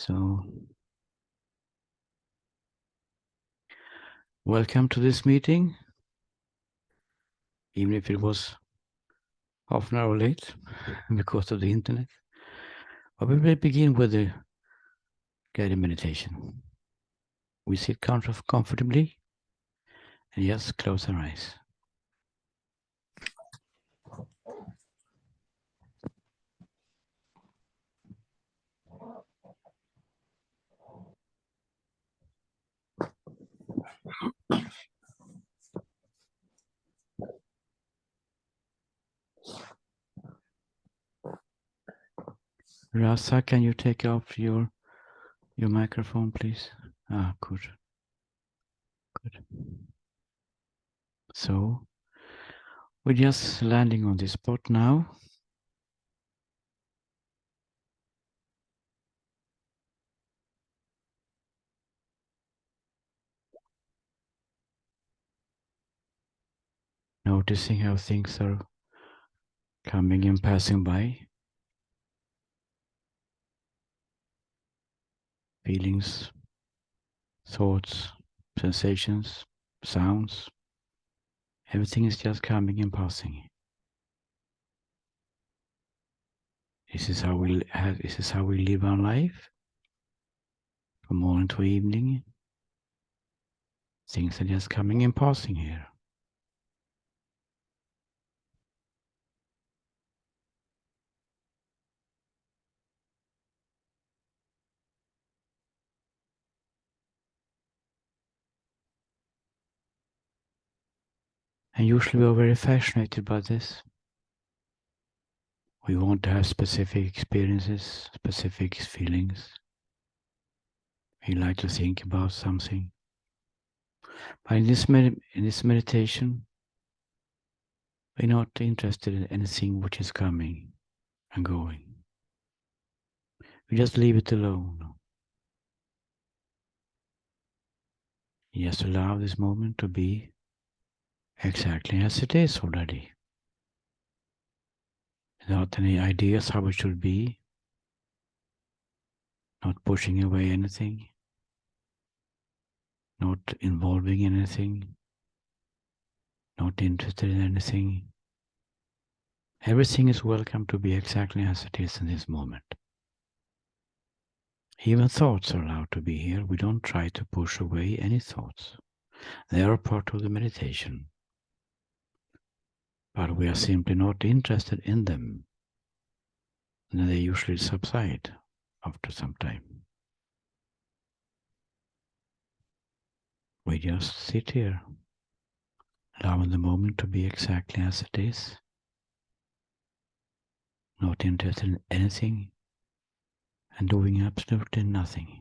So, welcome to this meeting, even if it was half an hour late because of the internet. But we will begin with the guided meditation. We sit comfortably and just close our eyes. Rasa, can you take off your microphone, please? Ah, good. Good. So, we're just landing on this spot now. Noticing how things are coming and passing by. Feelings, thoughts, sensations, sounds. Everything is just coming and passing. This is how we live our life. From morning to evening. Things are just coming and passing here. And usually we're very fascinated by this. We want to have specific experiences, specific feelings. We like to think about something. But in this meditation, we're not interested in anything which is coming and going. We just leave it alone. You just allow this moment to be exactly as it is already. Without any ideas how it should be. Not pushing away anything. Not involving anything. Not interested in anything. Everything is welcome to be exactly as it is in this moment. Even thoughts are allowed to be here. We don't try to push away any thoughts. They are part of the meditation. But we are simply not interested in them. And they usually subside after some time. We just sit here, allowing the moment to be exactly as it is. Not interested in anything and doing absolutely nothing.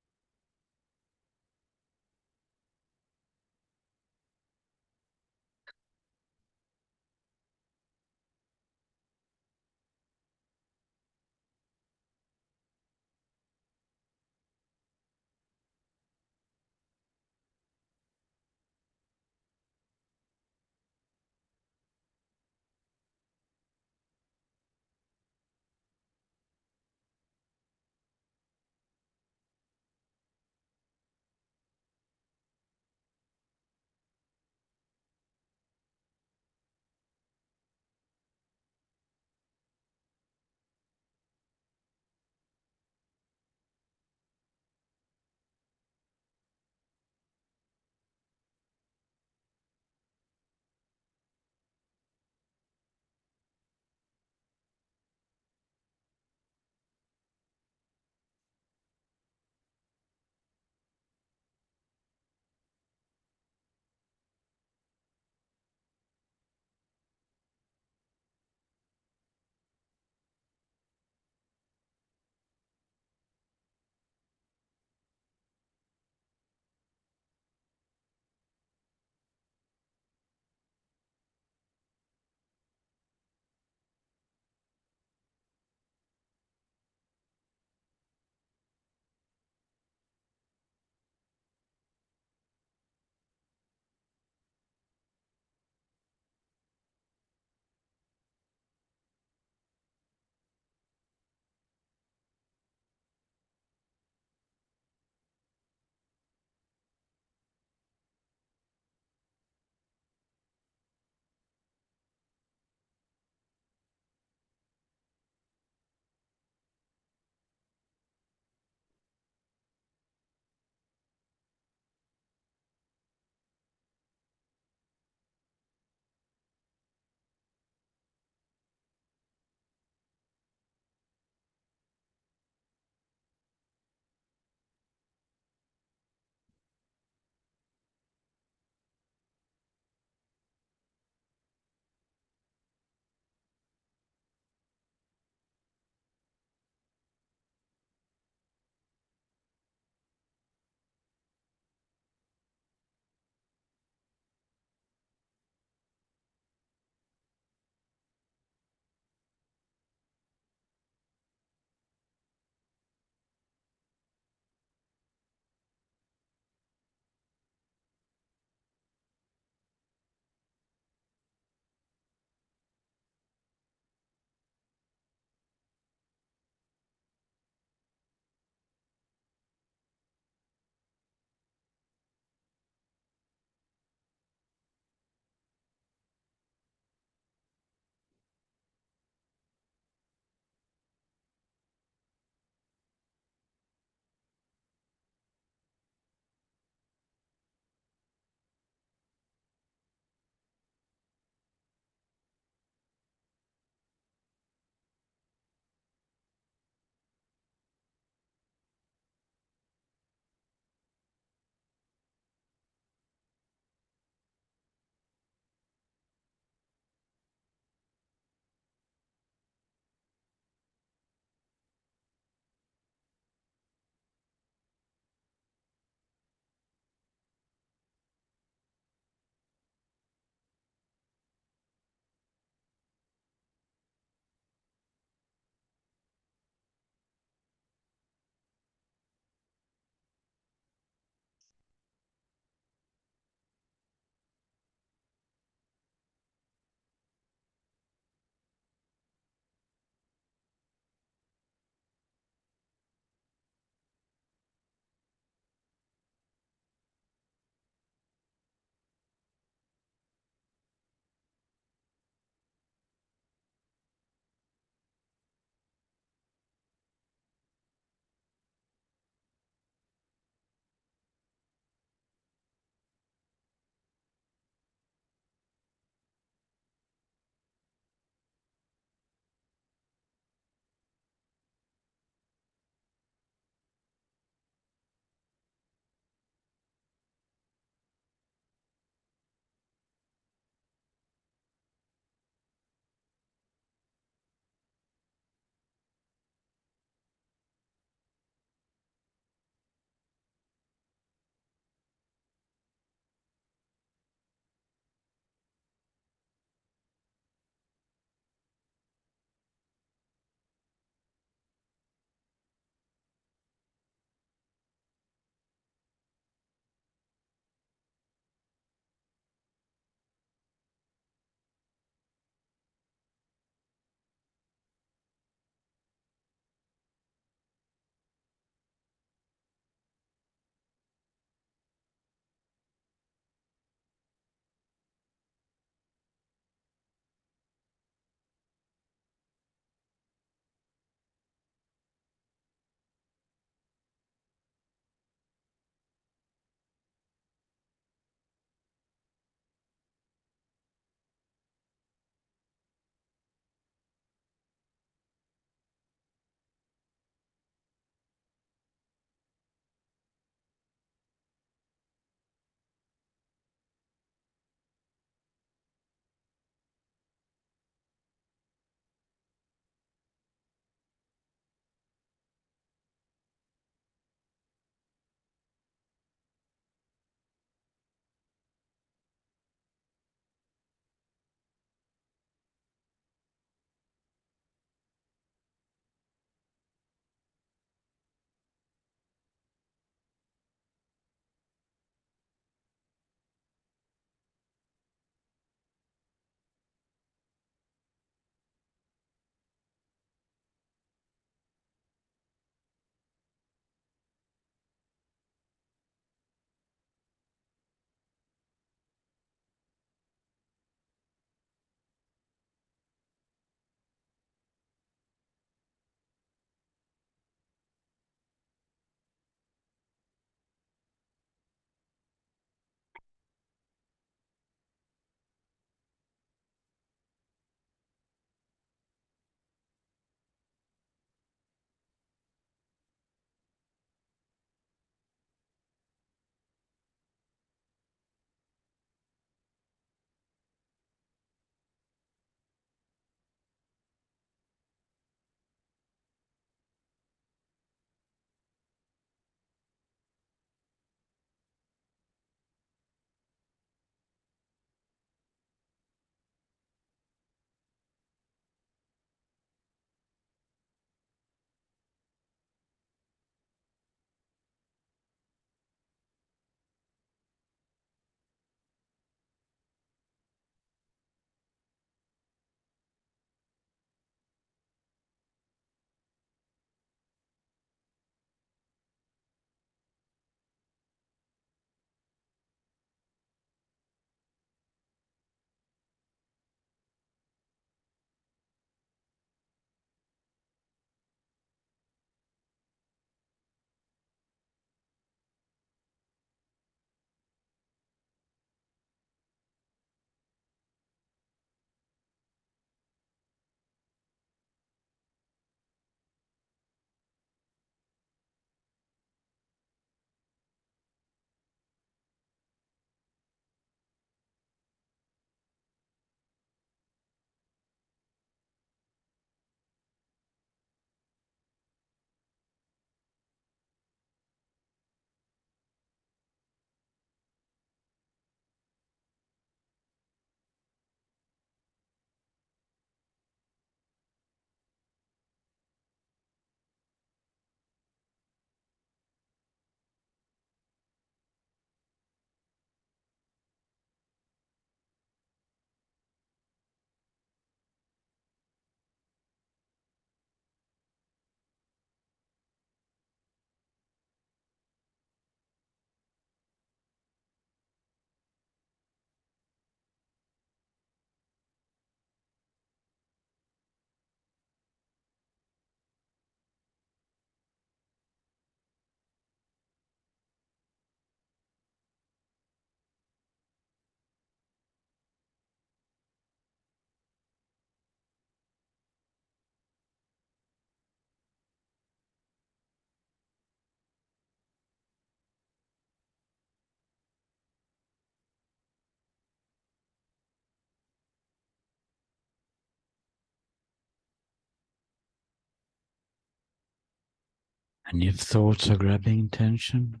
And if thoughts are grabbing attention,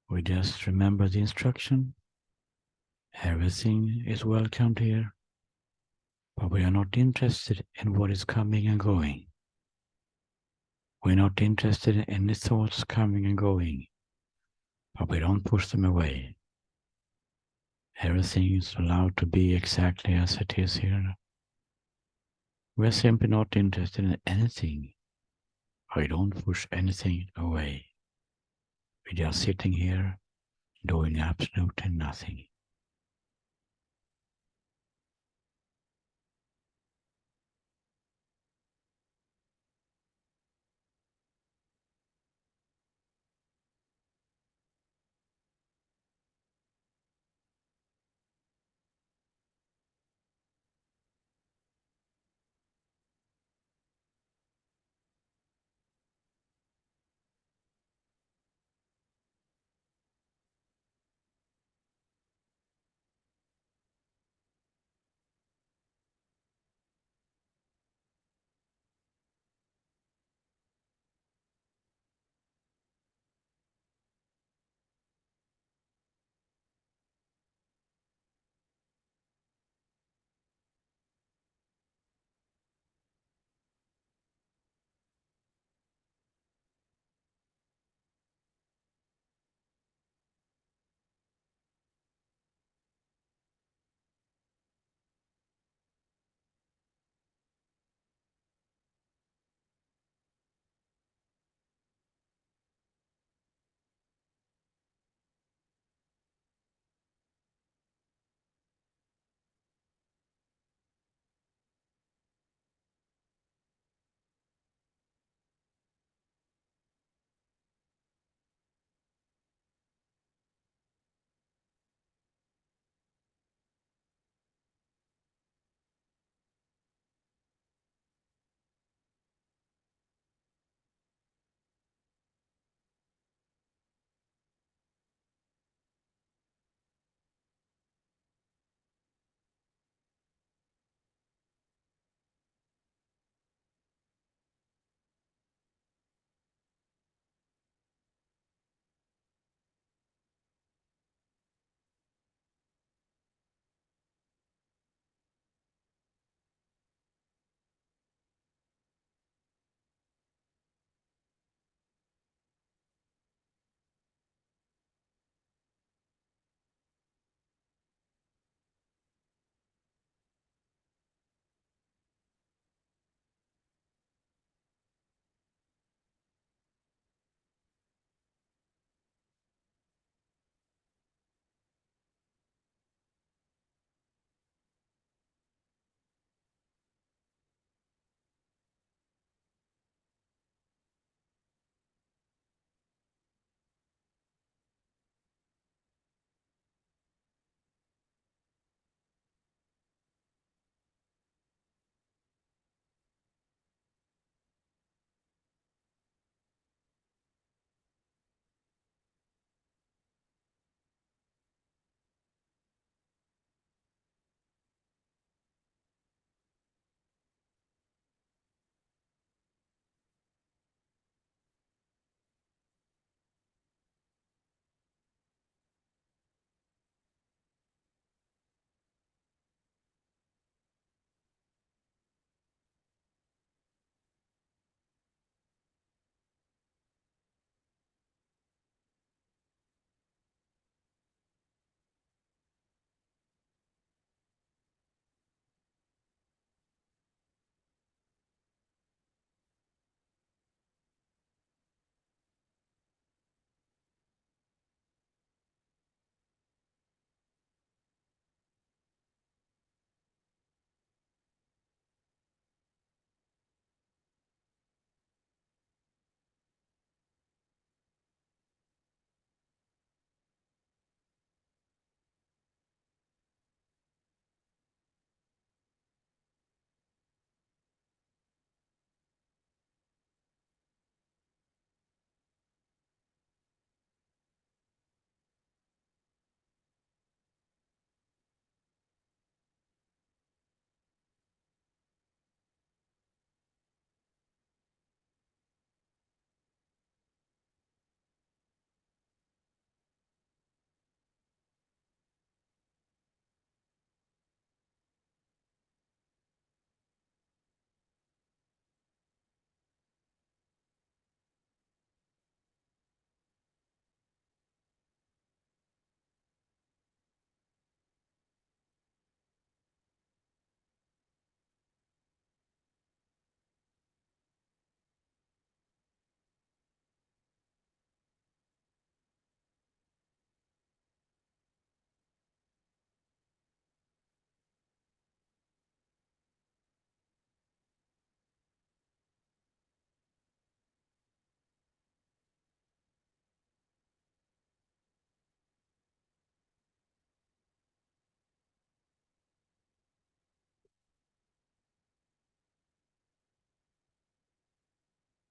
we just remember the instruction. Everything is welcomed here, but we are not interested in what is coming and going. We're not interested in any thoughts coming and going, but we don't push them away. Everything is allowed to be exactly as it is here. We're simply not interested in anything. We don't push anything away. We're just sitting here doing absolutely nothing.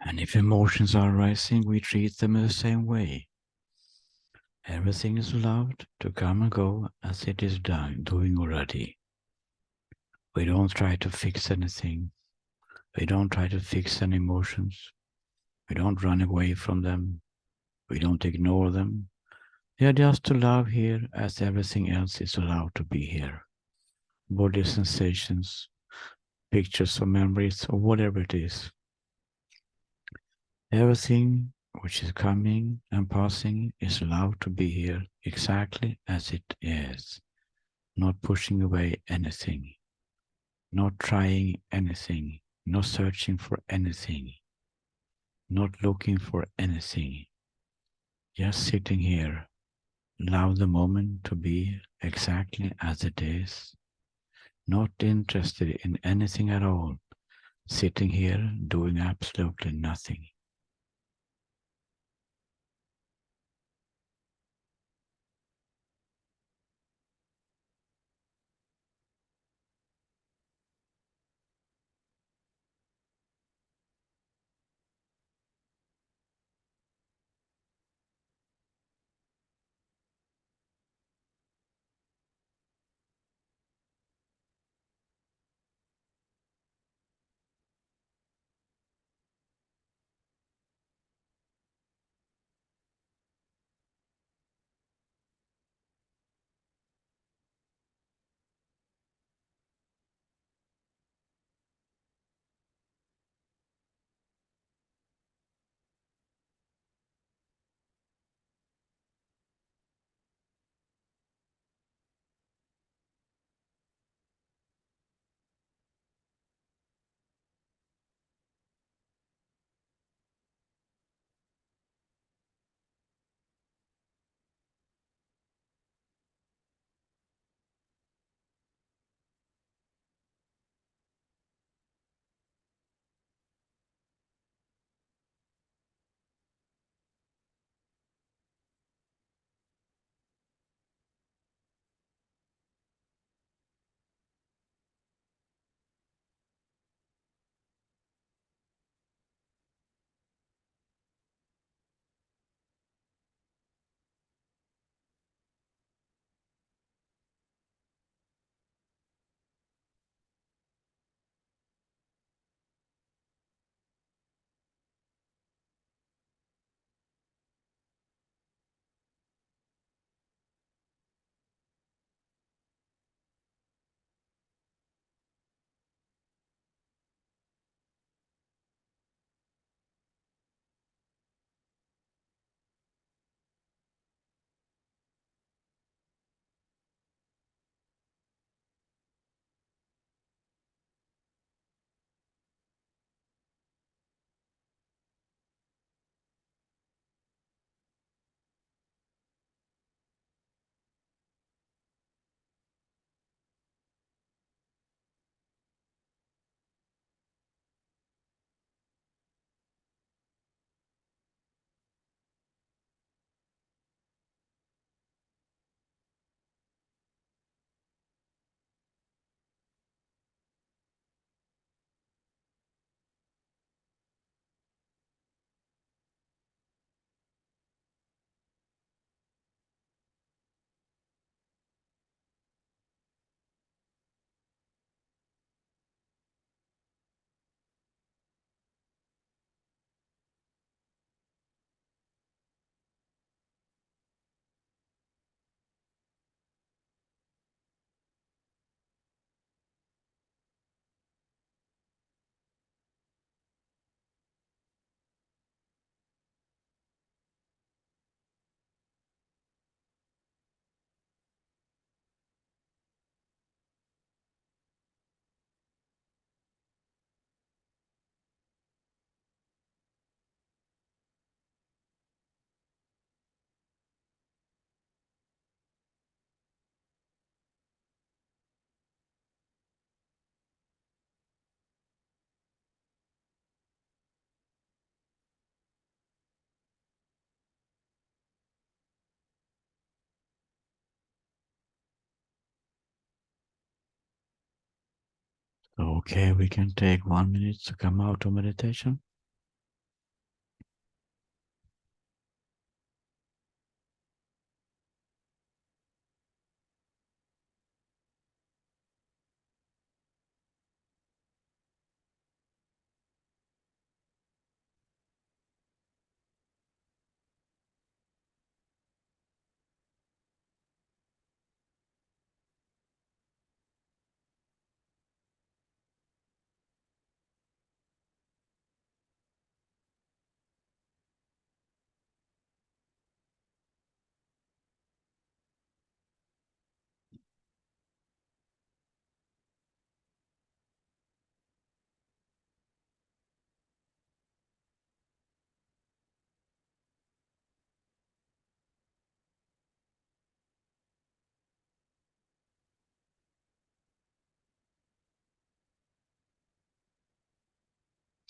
And if emotions are rising, we treat them in the same way. Everything is allowed to come and go as it is doing already. We don't try to fix anything. We don't try to fix any emotions. We don't run away from them. We don't ignore them. They are just to love here as everything else is allowed to be here. Body sensations, pictures or memories or whatever it is. Everything which is coming and passing is allowed to be here exactly as it is. Not pushing away anything. Not trying anything. Not searching for anything. Not looking for anything. Just sitting here. Allow the moment to be exactly as it is. Not interested in anything at all. Sitting here doing absolutely nothing. Okay, we can take 1 minute to come out of meditation.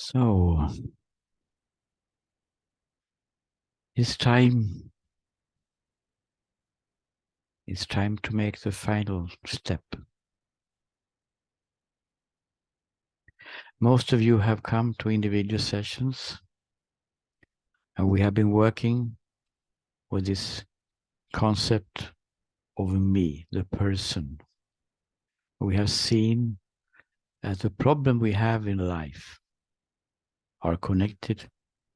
So it's time to make the final step. Most of you have come to individual sessions, and we have been working with this concept of me, the person. We have seen that the problem we have in life are connected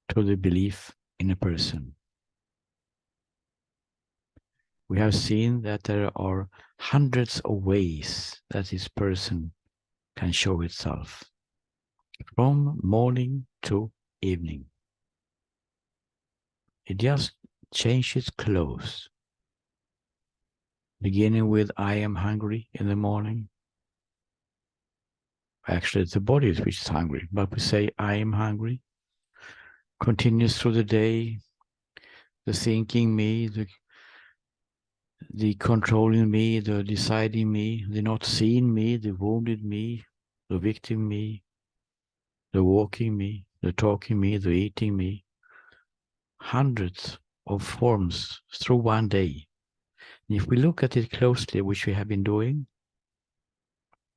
to the belief in a person. We have seen that there are hundreds of ways that this person can show itself, from morning to evening. It just changes clothes, beginning with I am hungry in the morning. Actually, it's the body which is hungry, but we say I am hungry. Continues through the day, the thinking me, the controlling me, the deciding me, the not seeing me, the wounded me, the victim me, the walking me, the talking me, the eating me. Hundreds of forms through one day. And if we look at it closely, which we have been doing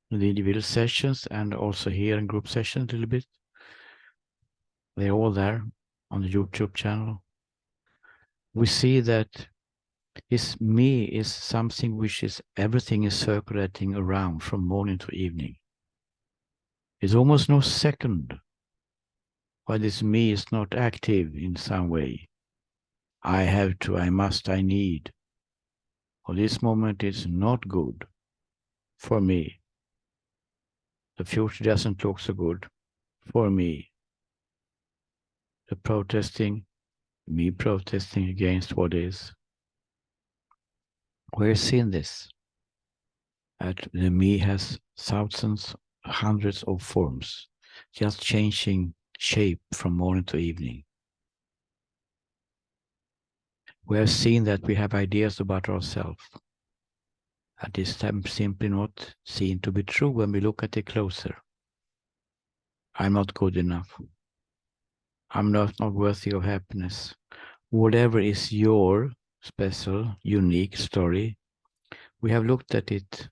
in the individual sessions and also here in group sessions a little bit, they're all there on the YouTube channel. We see that this me is something which is everything is circulating around from morning to evening. There's almost no second why this me is not active in some way. I have to, I must, I need. Or this moment is not good for me. The future doesn't look so good for me. The protesting, me protesting against what is. We're seeing this. That the me has thousands, hundreds of forms, just changing shape from morning to evening. We have seen that we have ideas about ourselves. That is simply not seen to be true when we look at it closer. I'm not good enough. I'm not worthy of happiness. Whatever is your special, unique story, we have looked at it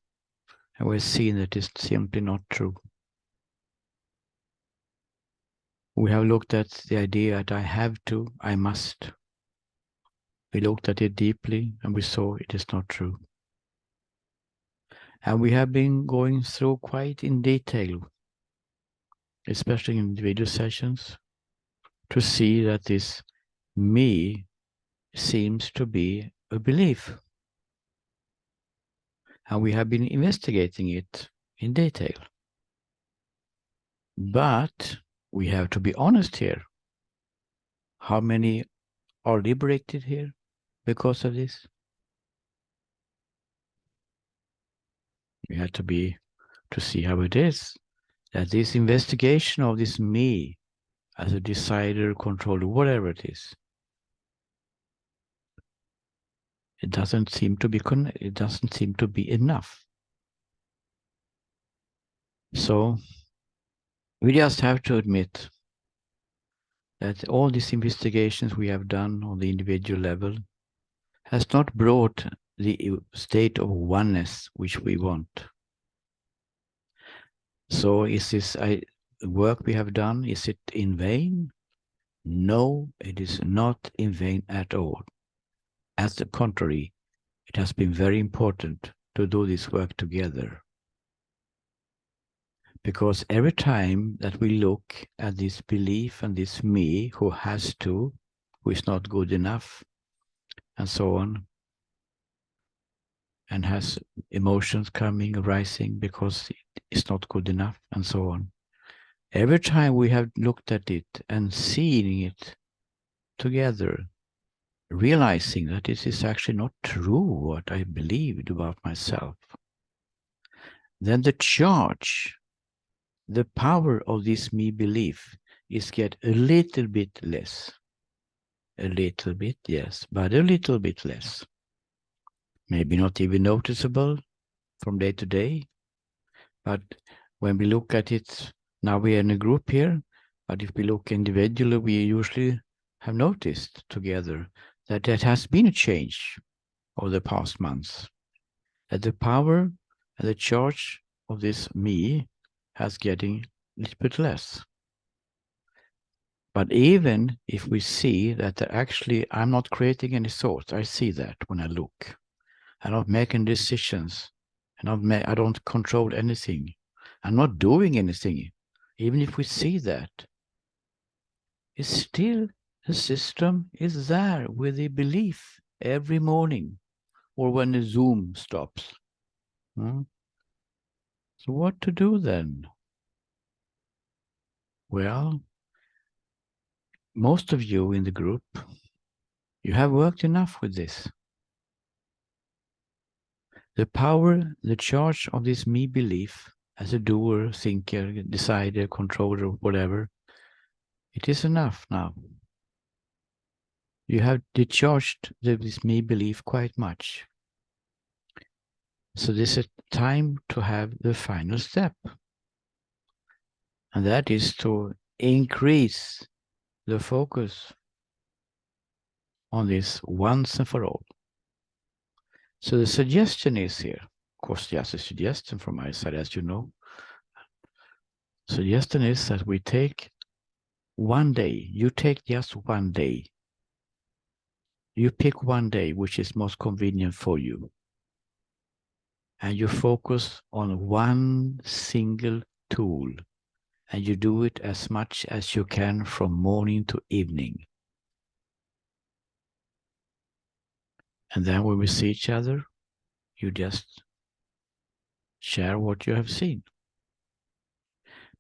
and we've seen that it's simply not true. We have looked at the idea that I have to, I must. We looked at it deeply and we saw it is not true. And we have been going through quite in detail, especially in individual sessions, to see that this me seems to be a belief. And we have been investigating it in detail. But we have to be honest here. How many are liberated here because of this? We have to see how it is. That this investigation of this me as a decider, controller, whatever it is, it doesn't seem to be enough. So we just have to admit that all these investigations we have done on the individual level has not brought the state of oneness which we want. So is this work we have done, is it in vain? No, it is not in vain at all. As the contrary, it has been very important to do this work together. Because every time that we look at this belief and this me who has to, who is not good enough, and so on, and has emotions coming, arising because it's not good enough, and so on. Every time we have looked at it and seen it together, realizing that this is actually not true what I believed about myself, then the charge, the power of this me belief is get a little bit less. A little bit, yes, but a little bit less. Maybe not even noticeable from day to day, but when we look at it, now we are in a group here, But if we look individually, we usually have noticed together that there has been a change over the past months. That the power and the charge of this me has getting a little bit less. But even if we see that actually I'm not creating any thoughts, I see that when I look. I'm not making decisions. I don't control anything. I'm not doing anything. Even if we see that, it's still the system is there with the belief every morning or when the Zoom stops. Hmm? So what to do then? Well, most of you in the group, you have worked enough with this. The power, the charge of this me belief as a doer, thinker, decider, controller, whatever, it is enough now. You have discharged this me belief quite much. So this is time to have the final step. And that is to increase the focus on this once and for all. So the suggestion is here, of course, just a suggestion from my side, as you know. Suggestion is that we take one day, you take just one day. You pick one day which is most convenient for you. And you focus on one single tool. And you do it as much as you can from morning to evening. And then when we see each other, you just share what you have seen.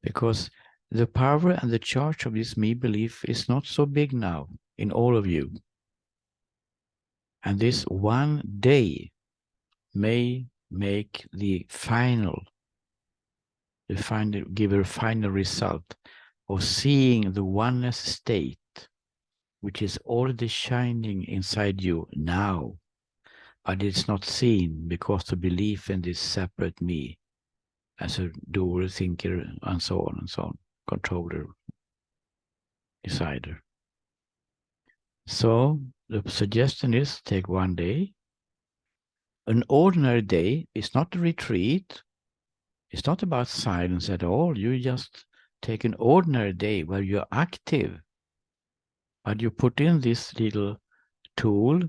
Because the power and the charge of this me belief is not so big now in all of you. And this one day may make the final, give a final result of seeing the oneness state, which is already shining inside you now, but it's not seen because the belief in this separate me as a doer, thinker, and so on, controller, decider. So the suggestion is take one day. An ordinary day is not a retreat. It's not about silence at all. You just take an ordinary day where you're active, but you put in this little tool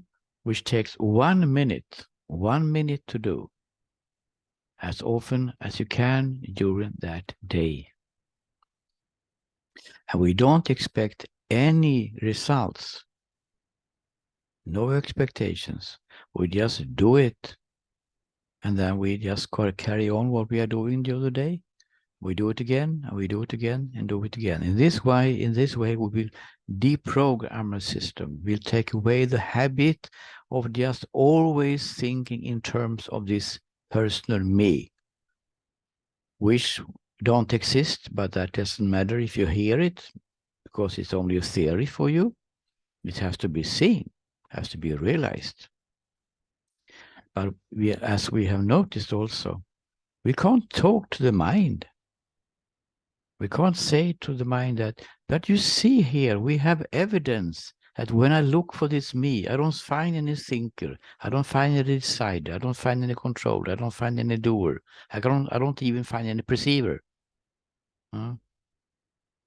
which takes 1 minute to do as often as you can during that day. And we don't expect any results. No expectations. We just do it. And then we just carry on what we are doing the other day. We do it again, and we do it again, and do it again. In this way, we will deprogram our system. We'll take away the habit of just always thinking in terms of this personal me, which don't exist, but that doesn't matter if you hear it, because it's only a theory for you. It has to be seen, has to be realized. But as we have noticed also, we can't talk to the mind. We can't say to the mind that you see here, we have evidence that when I look for this me, I don't find any thinker, I don't find any decider, I don't find any controller, I don't find any doer, I don't even find any perceiver. And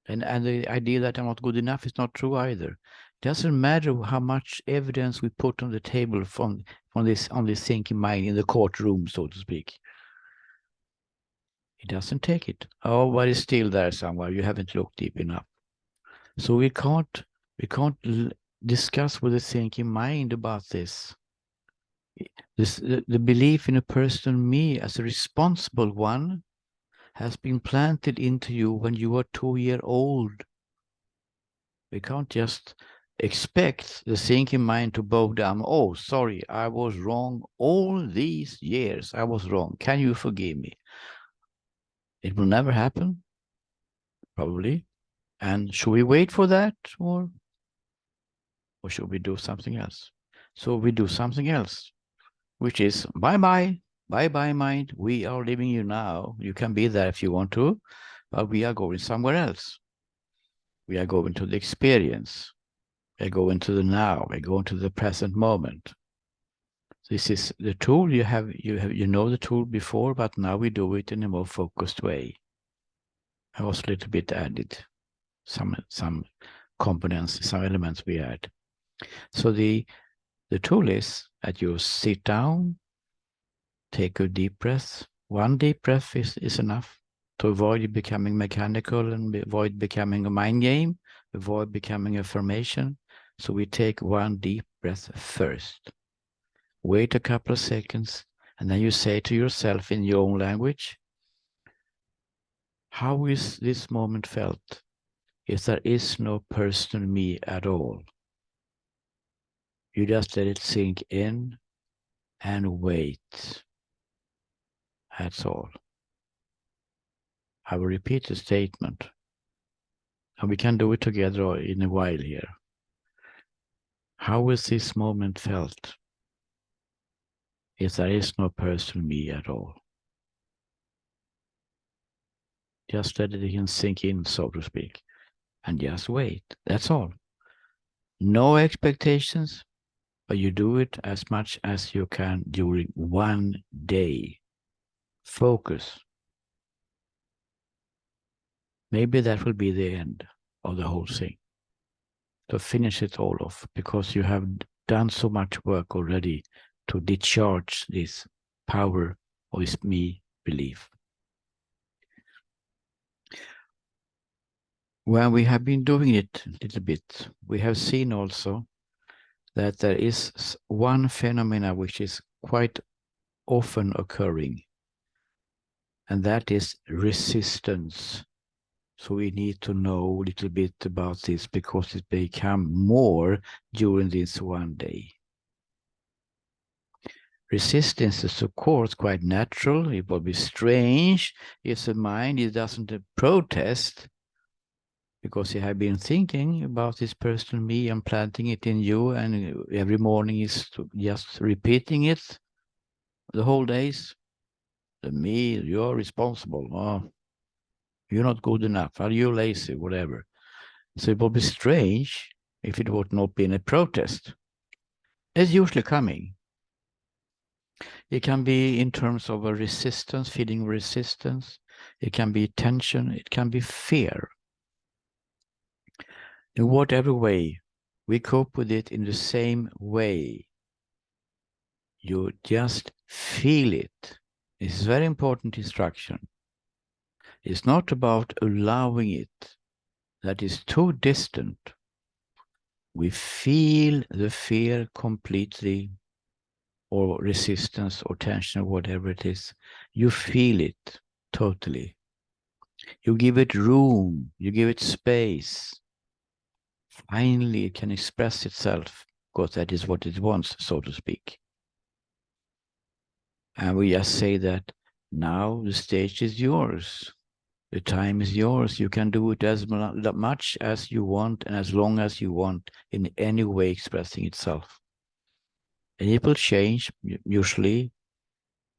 the idea that I'm not good enough is not true either. It doesn't matter how much evidence we put on the table on this thinking mind in the courtroom, so to speak. It doesn't take it. Oh, but it's still there somewhere. You haven't looked deep enough. So we can't discuss with the thinking mind about this. The belief in a person, me, as a responsible one, has been planted into you when you were 2 years old. We can't just expect the thinking mind to bow down. Oh, sorry, I was wrong all these years. I was wrong. Can you forgive me? It will never happen, probably. And should we wait for that, or should we do something else? So we do something else, which is bye-bye, bye-bye mind. We are leaving you now. You can be there if you want to, but we are going somewhere else. We are going to the experience. We are going to the now. We are going to the present moment. This is the tool you know the tool before, but now we do it in a more focused way. I was a little bit added some components, some elements we add. So the tool is that you sit down, take a deep breath. One deep breath is enough to avoid becoming mechanical and avoid becoming a mind game, avoid becoming a formation. So we take one deep breath first. Wait a couple of seconds, and then you say to yourself in your own language, how is this moment felt if there is no personal me at all? You just let it sink in and wait. That's all. I will repeat the statement. And we can do it together in a while here. How is this moment felt if there is no personal me at all? Just let it sink in, so to speak, and just wait. That's all. No expectations, but you do it as much as you can during one day. Focus. Maybe that will be the end of the whole thing. To finish it all off, because you have done so much work already to discharge this power of this me belief. When we have been doing it a little bit, we have seen also that there is one phenomena which is quite often occurring, and that is resistance. So we need to know a little bit about this because it become more during this one day. Resistance is, of course, quite natural. It will be strange if the mind it doesn't protest because you have been thinking about this personal me and planting it in you, and every morning is just repeating it the whole days. The me, you're responsible. Oh, you're not good enough. Are you lazy? Whatever. So it would be strange if it would not be in a protest. It's usually coming. It can be in terms of a resistance, feeling resistance. It can be tension. It can be fear. In whatever way, we cope with it in the same way. You just feel it. It's very important instruction. It's not about allowing it. That is too distant. We feel the fear completely, or resistance or tension or whatever it is. You feel it totally. You give it room. You give it space. Finally, it can express itself because that is what it wants, so to speak. And we just say that now the stage is yours. The time is yours. You can do it as much as you want and as long as you want in any way expressing itself. And it will change, usually,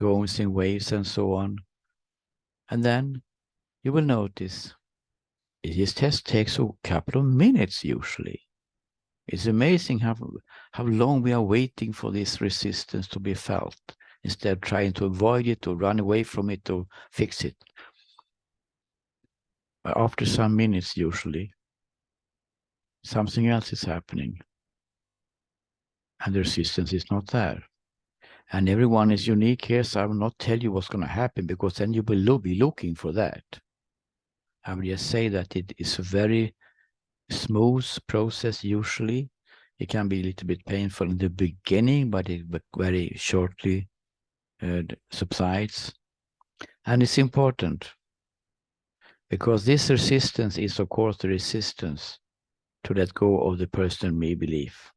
goes in waves and so on. And then you will notice this test takes a couple of minutes usually. It's amazing how long we are waiting for this resistance to be felt instead of trying to avoid it or run away from it or fix it. After some minutes, usually, something else is happening and the resistance is not there. And everyone is unique here, so I will not tell you what's going to happen because then you will be looking for that. I will just say that it is a very smooth process usually. It can be a little bit painful in the beginning, but it very shortly subsides. And it's important because this resistance is, of course, the resistance to let go of the personal me belief.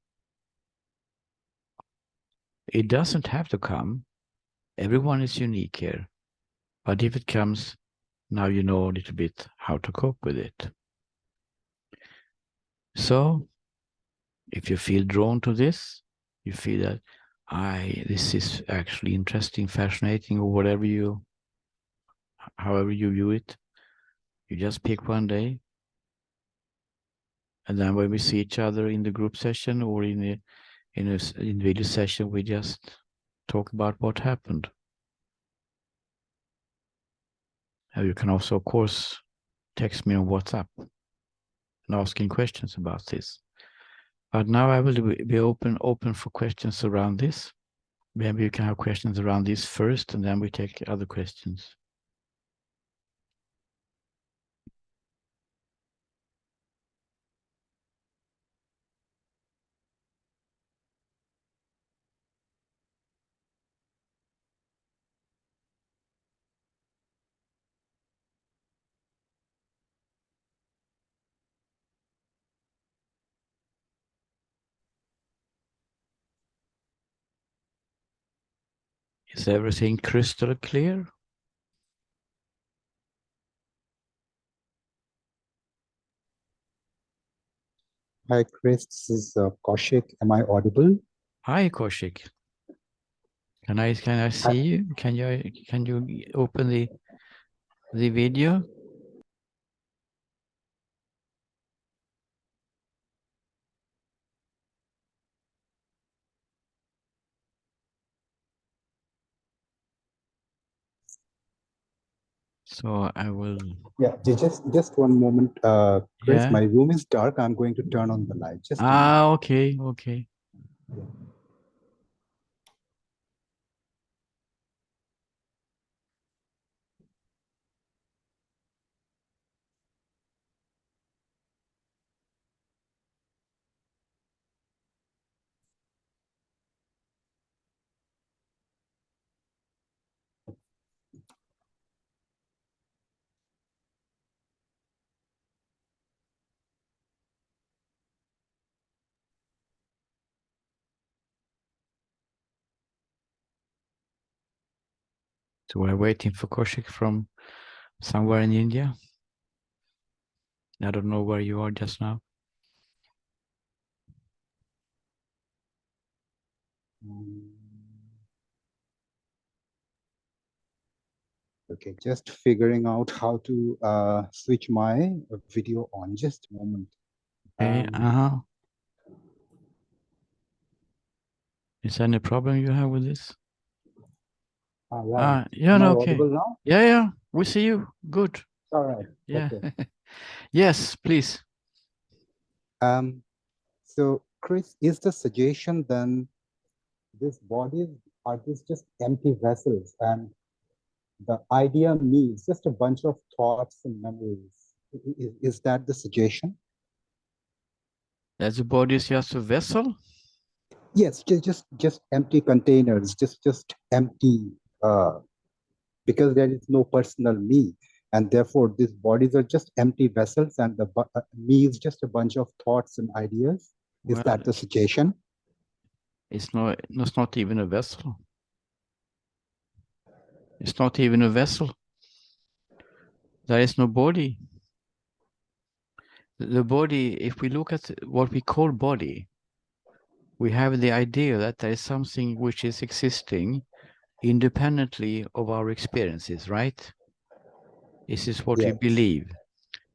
It doesn't have to come. Everyone is unique here. But if it comes, now you know a little bit how to cope with it. So, if you feel drawn to this, you feel that, this is actually interesting, fascinating, or whatever however you view it, you just pick one day And then when we see each other in the group session or in a individual session, we just talk about what happened. And you can also, of course, text me on WhatsApp and asking questions about this. But now I will be open for questions around this. Maybe you can have questions around this first, and then we take other questions. Is everything crystal clear? Hi, Chris. This is Kaushik. Am I audible? Hi, Kaushik. Can I see you? Can you open the video? So I will. Yeah, just one moment, Chris. Yeah. My room is dark. I'm going to turn on the light. Just a Ah, okay, okay. minute. So we're waiting for Kaushik from somewhere in India. I don't know where you are just now. Okay, just figuring out how to switch my video on. Just a moment. Okay. Is there any problem you have with this? Right. Yeah, Am I no, okay. audible now? Yeah, we see you. Good. All right. Yeah. Okay. Yes, please. So, Chris, is the suggestion then these bodies are just empty vessels, and the idea me is just a bunch of thoughts and memories? Is that the suggestion? That the body is just a vessel? Yes, just empty containers, just empty, because there is no personal me, and therefore these bodies are just empty vessels, and the me is just a bunch of thoughts and ideas. Is Well, that the suggestion? it's not even a vessel. It's not even a vessel. There is no body. The body, if we look at what we call body, we have the idea that there is something which is existing independently of our experiences, right? This is what we Yes. believe.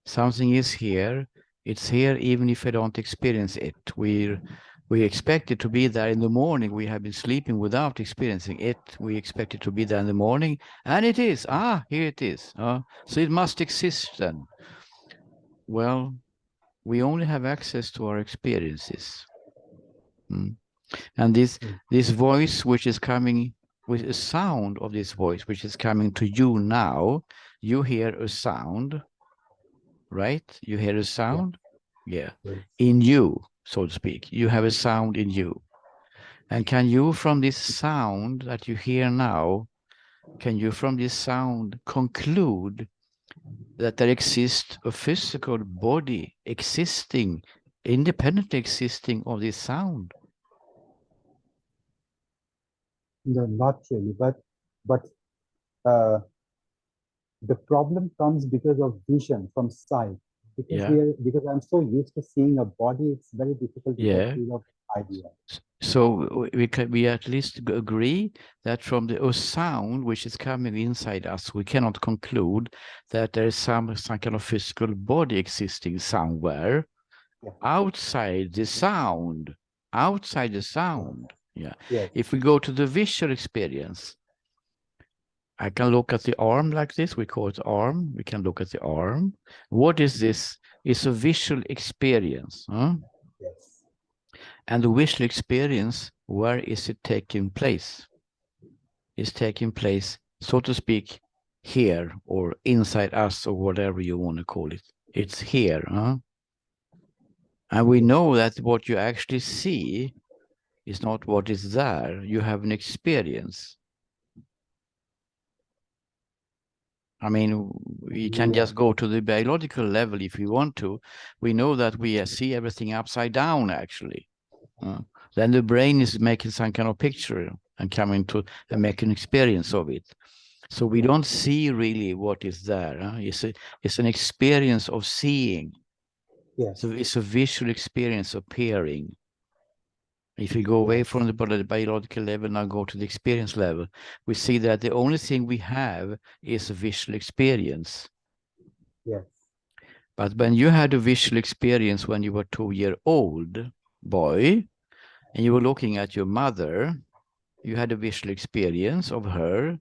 Something is here. It's here even if I don't experience it. We expect it to be there in the morning. We have been sleeping without experiencing it. We expect it to be there in the morning, and it is. Here it is. So it must exist then. Well, we only have access to our experiences. And this voice which is coming, with a sound of this voice which is coming to you now, you hear a sound, right? You hear a sound? Yeah. In you, so to speak. You have a sound in you. And can you, from this sound that you hear now, can you from this sound conclude that there exists a physical body existing, independently existing of this sound? No, not really, but the problem comes because of vision from sight. Because I'm so used to seeing a body, it's very difficult to get rid of the idea. So we at least agree that from the sound which is coming inside us, we cannot conclude that there is some kind of physical body existing somewhere outside the sound, outside the sound. Yeah. Yes. If we go to the visual experience, I can look at the arm like this. We call it arm. We can look at the arm. What is this? It's a visual experience. Huh? Yes. And the visual experience, where is it taking place? It's taking place, so to speak, here or inside us or whatever you want to call it. It's here. Huh? And we know that what you actually see is not what is there. You have an experience. I mean, we can just go to the biological level if we want to. We know that we see everything upside down, actually. Then the brain is making some kind of picture and coming to and make an experience of it. So we don't see really what is there. It's an experience of seeing. Yes. So it's a visual experience appearing. If we go away from the biological level, now go to the experience level, we see that the only thing we have is a visual experience. Yes. But when you had a visual experience when you were 2-year-old boy, and you were looking at your mother, you had a visual experience of her.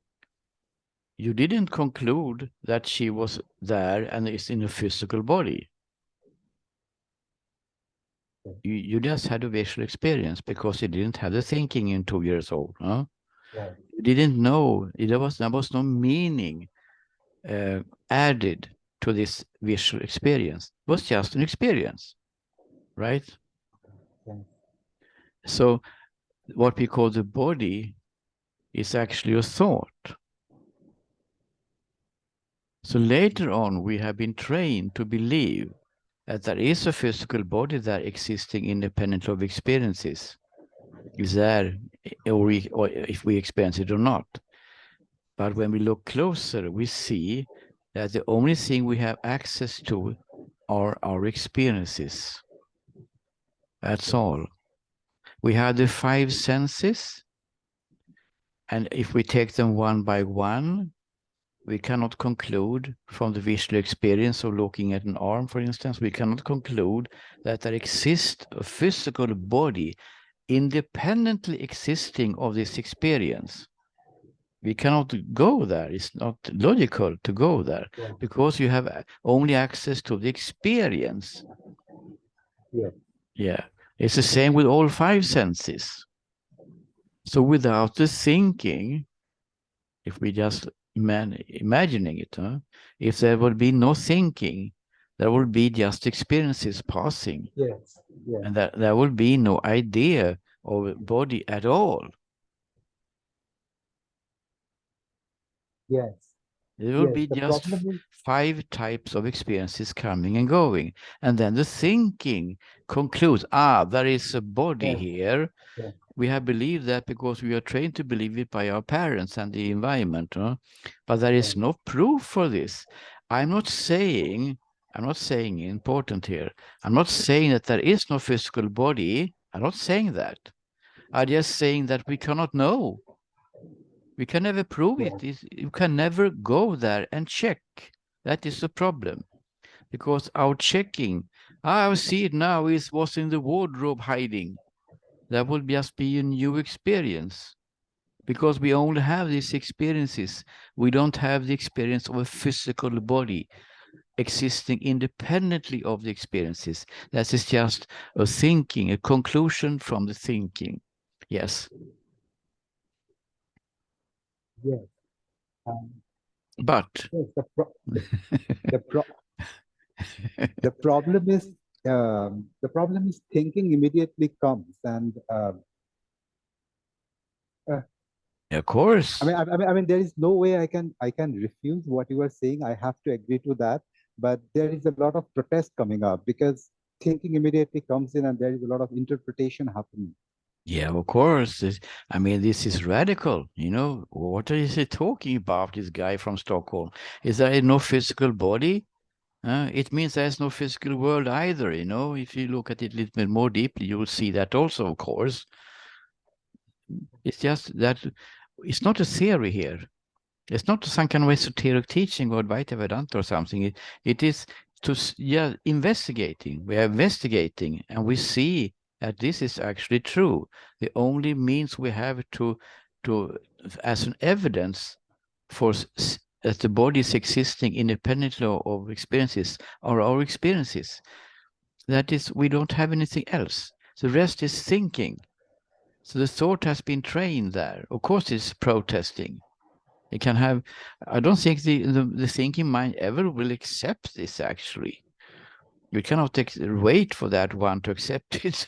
You didn't conclude that she was there and is in a physical body. You just had a visual experience because you didn't have the thinking in 2 years old. Huh? Right. You didn't know. There was no meaning added to this visual experience. It was just an experience, right? Yes. So what we call the body is actually a thought. So later on, we have been trained to believe that there is a physical body there existing independent of experiences. Is there, or if we experience it or not. But when we look closer, we see that the only thing we have access to are our experiences. That's all. We have the 5 senses, and if we take them one by one, we cannot conclude from the visual experience of looking at an arm, for instance, we cannot conclude that there exists a physical body independently existing of this experience. We cannot go there. It's not logical to go there because you have only access to the experience. Yes. Yeah. It's the same with all 5 senses. So without the thinking, if we just imagining it, if there would be no thinking, there will be just experiences passing. Yes. Yes. And there will be no idea of body at all. Yes. There will be just 5 types of experiences coming and going. And then the thinking concludes, there is a body here. Yes. We have believed that because we are trained to believe it by our parents and the environment. But there is no proof for this. I'm not saying, important here, I'm not saying that there is no physical body. I'm not saying that. I'm just saying that we cannot know. We can never prove it. You can never go there and check. That is the problem. Because our checking, I see it now, was in the wardrobe hiding. That will just be a new experience. Because we only have these experiences. We don't have the experience of a physical body existing independently of the experiences. That is just a thinking, a conclusion from the thinking. Yes. Yes. But yes, the problem is thinking immediately comes, and of course. I mean, there is no way I can refuse what you are saying. I have to agree to that. But there is a lot of protest coming up because thinking immediately comes in, and there is a lot of interpretation happening. Yeah, of course. I mean, this is radical. What is he talking about, this guy from Stockholm? Is there no physical body? It means there's no physical world either. If you look at it a little bit more deeply, you will see that also, of course. It's just that it's not a theory here. It's not some kind of esoteric teaching or Advaita Vedanta or something. It is yeah, investigating. We are investigating, and we see that this is actually true. The only means we have to as an evidence for that the body is existing independently of experiences are our experiences. That is, we don't have anything else. The rest is thinking. So the thought has been trained there. Of course, it's protesting. It can have. I don't think the thinking mind ever will accept this. Actually, you cannot wait for that one to accept it.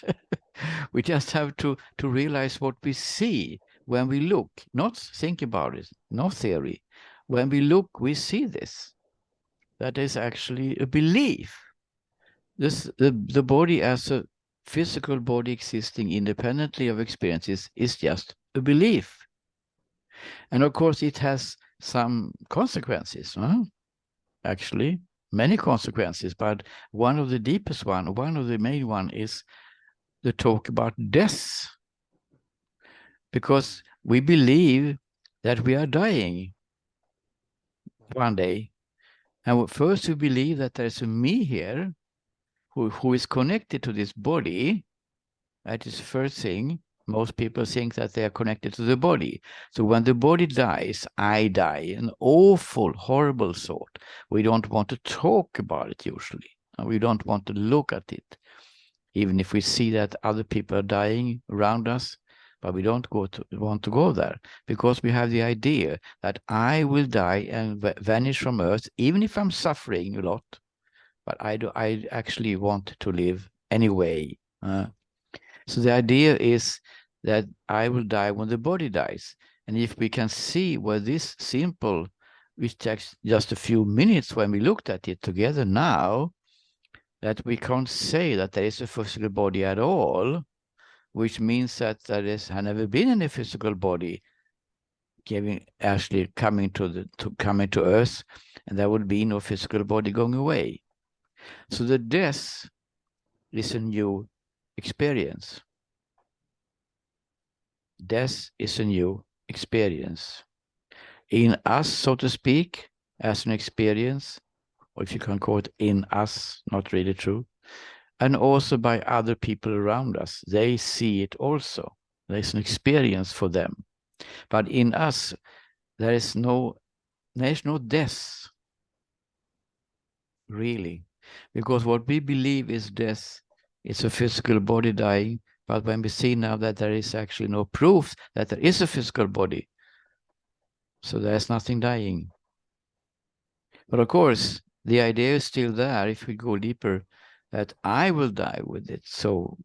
We just have to realize what we see when we look, not think about it, no theory. When we look, we see this. That is actually a belief. The body as a physical body existing independently of experiences is just a belief. And of course, it has some consequences, huh? Actually, many consequences, but one of the deepest one of the main one is the talk about death. Because we believe that we are dying one day. And first we believe that there's a me here who is connected to this body. That is the first thing. Most people think that they are connected to the body. So when the body dies, I die. An awful, horrible thought. We don't want to talk about it usually. We don't want to look at it. Even if we see that other people are dying around us, but we don't want to go there because we have the idea that I will die and vanish from earth, even if I'm suffering a lot. But I actually want to live anyway. So the idea is that I will die when the body dies. And if we can see where this simple, which takes just a few minutes when we looked at it together now, that we can't say that there is a physical body at all, which means that there has never been any physical body actually coming to Earth, and there would be no physical body going away. So the death is a new experience. Death is a new experience. In us, so to speak, as an experience, or if you can call it in us, not really true, and also by other people around us. They see it also. There's an experience for them. But in us, there is no death, really. Because what we believe is death, it's a physical body dying. But when we see now that there is actually no proof that there is a physical body, so there's nothing dying. But of course, the idea is still there if we go deeper, that I will die with it. So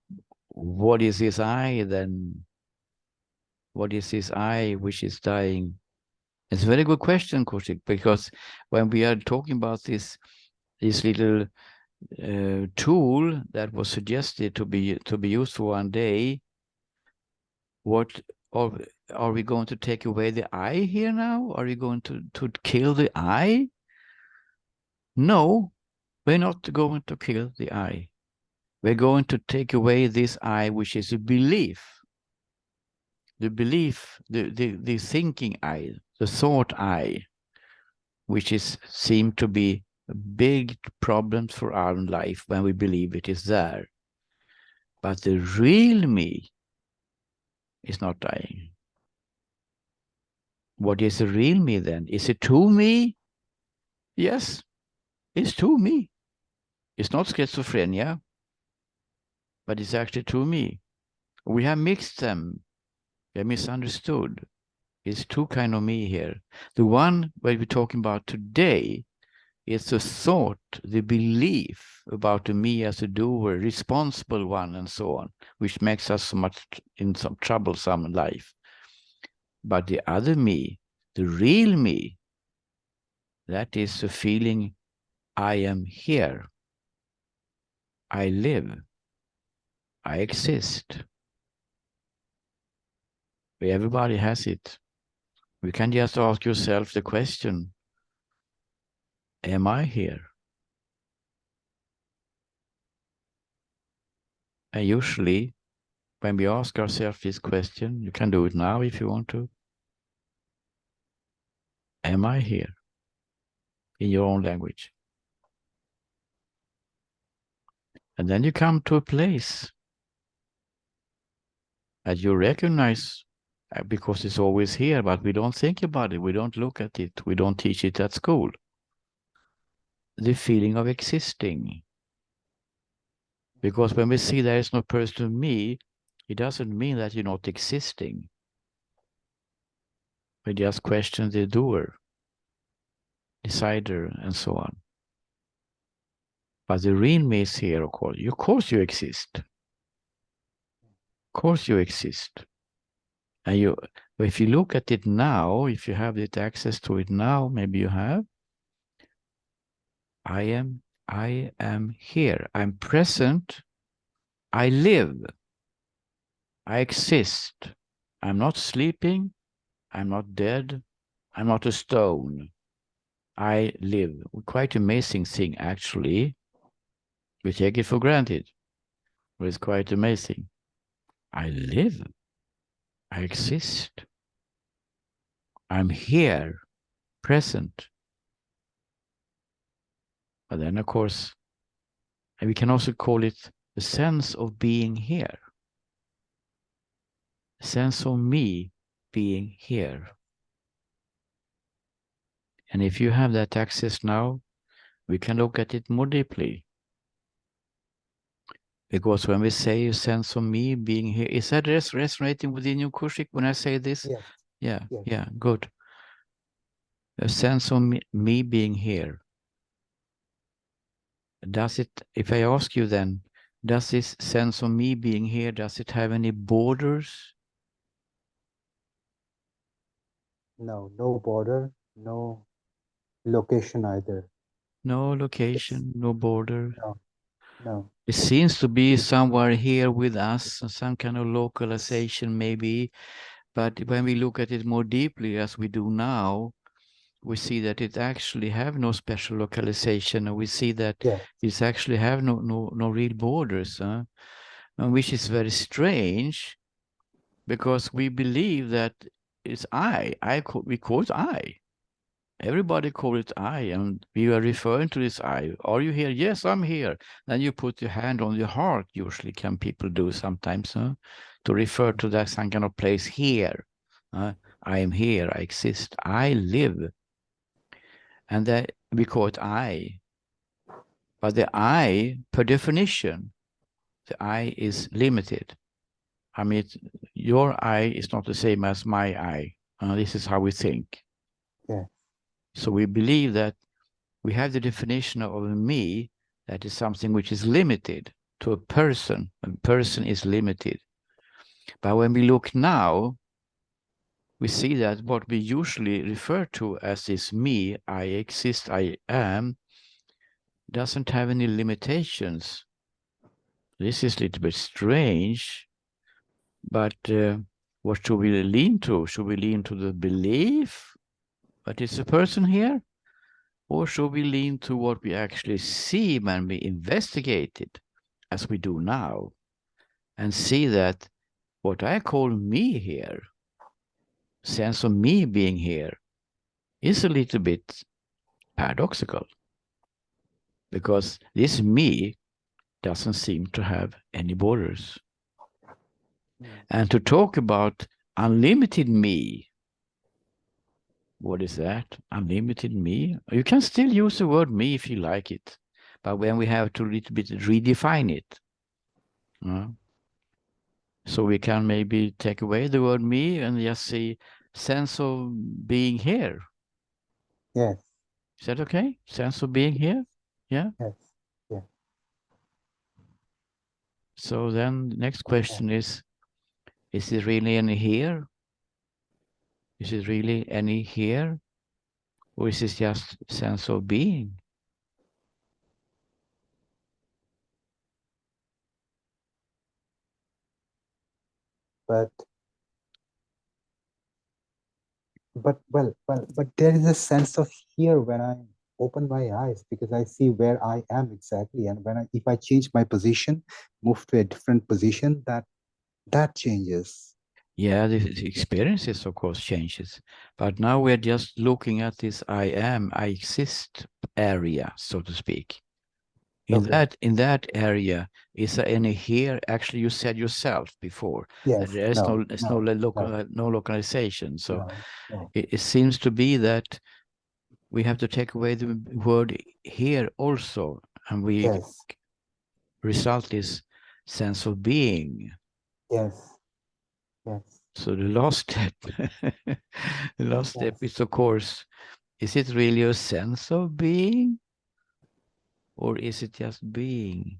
what is this I then? What is this I which is dying? It's a very good question, Kaushik, because when we are talking about this little tool that was suggested to be used for one day, what are we going to take away the I here now? Are we going to kill the I? No, we're not going to kill the I. We're going to take away this I, which is a belief. The belief, the thinking I, the thought I, which is seem to be a big problem for our life when we believe it is there. But the real me is not dying. What is the real me then? Is it to me? Yes, it's to me. It's not schizophrenia, but it's actually to me. We have mixed them. We have misunderstood. It's two kinds of me here. The one where we're talking about today is the thought, the belief about the me as a doer, responsible one, and so on, which makes us so much in some troublesome life. But the other me, the real me, that is the feeling I am here. I live. I exist. Everybody has it. We can just ask yourself the question, am I here? And usually, when we ask ourselves this question, you can do it now if you want to. Am I here? In your own language. And then you come to a place that you recognize because it's always here, but we don't think about it. We don't look at it. We don't teach it at school. The feeling of existing. Because when we see there is no person me, it doesn't mean that you're not existing. We just question the doer, decider, and so on. But the real me is here, of course. Of course you exist. Of course you exist. And if you look at it now, if you have it access to it now, maybe you have. I am here. I'm present. I live. I exist. I'm not sleeping. I'm not dead. I'm not a stone. I live. Quite amazing thing, actually. We take it for granted, but it's quite amazing. I live. I exist. I'm here, present. But then, of course, and we can also call it the sense of being here. The sense of me being here. And if you have that access now, we can look at it more deeply. Because when we say a sense of me being here, is that resonating within you, Kushik, when I say this? Yes. Yeah, Yes. yeah, good. A sense of me being here. Does it, if I ask you then, does this sense of me being here, does it have any borders? No, no border, no location either. No It's location, no border. no, no. It seems to be somewhere here with us, some kind of localization maybe. But when we look at it more deeply, as we do now, we see that it actually have no special localization, and we see that Yes. it's actually have no real borders, and which is very strange, because we believe that it's we call it I. Everybody call it I, and we are referring to this I. Are you here? Yes, I'm here. Then you put your hand on your heart, usually can people do sometimes, to refer to that some kind of place here. I am here, I exist, I live. And that we call it I. But the I, per definition, the I is limited. I mean, your I is not the same as my I. This is how we think. Yeah. So we believe that we have the definition of a me, that is something which is limited to a person. A person is limited. But when we look now, we see that what we usually refer to as this me, I exist, I am, doesn't have any limitations. This is a little bit strange, but what should we lean to? Should we lean to the belief that it's a person here? Or should we lean to what we actually see when we investigate it, as we do now, and see that what I call me here, sense of me being here, is a little bit paradoxical, because this me doesn't seem to have any borders. And to talk about unlimited me, what is that? Unlimited me? You can still use the word me if you like it, but when we have to a little bit redefine it, so we can maybe take away the word me and just say sense of being here. Yes. Is that okay? Sense of being here? Yeah. Yes. Yeah. So then the next question is it really any here? Is it really any here? Or is it just sense of being? But but there is a sense of here when I open my eyes, because I see where I am exactly, and if I change my position, move to a different position, that changes. Yeah, the experiences, of course, changes. But now we're just looking at this I am, I exist area, so to speak. In that area, is there any here? Actually, you said yourself before that there is no localization. So it seems to be that we have to take away the word here also, and we result is sense of being. So the last step, is, of course, is it really a sense of being, or is it just being?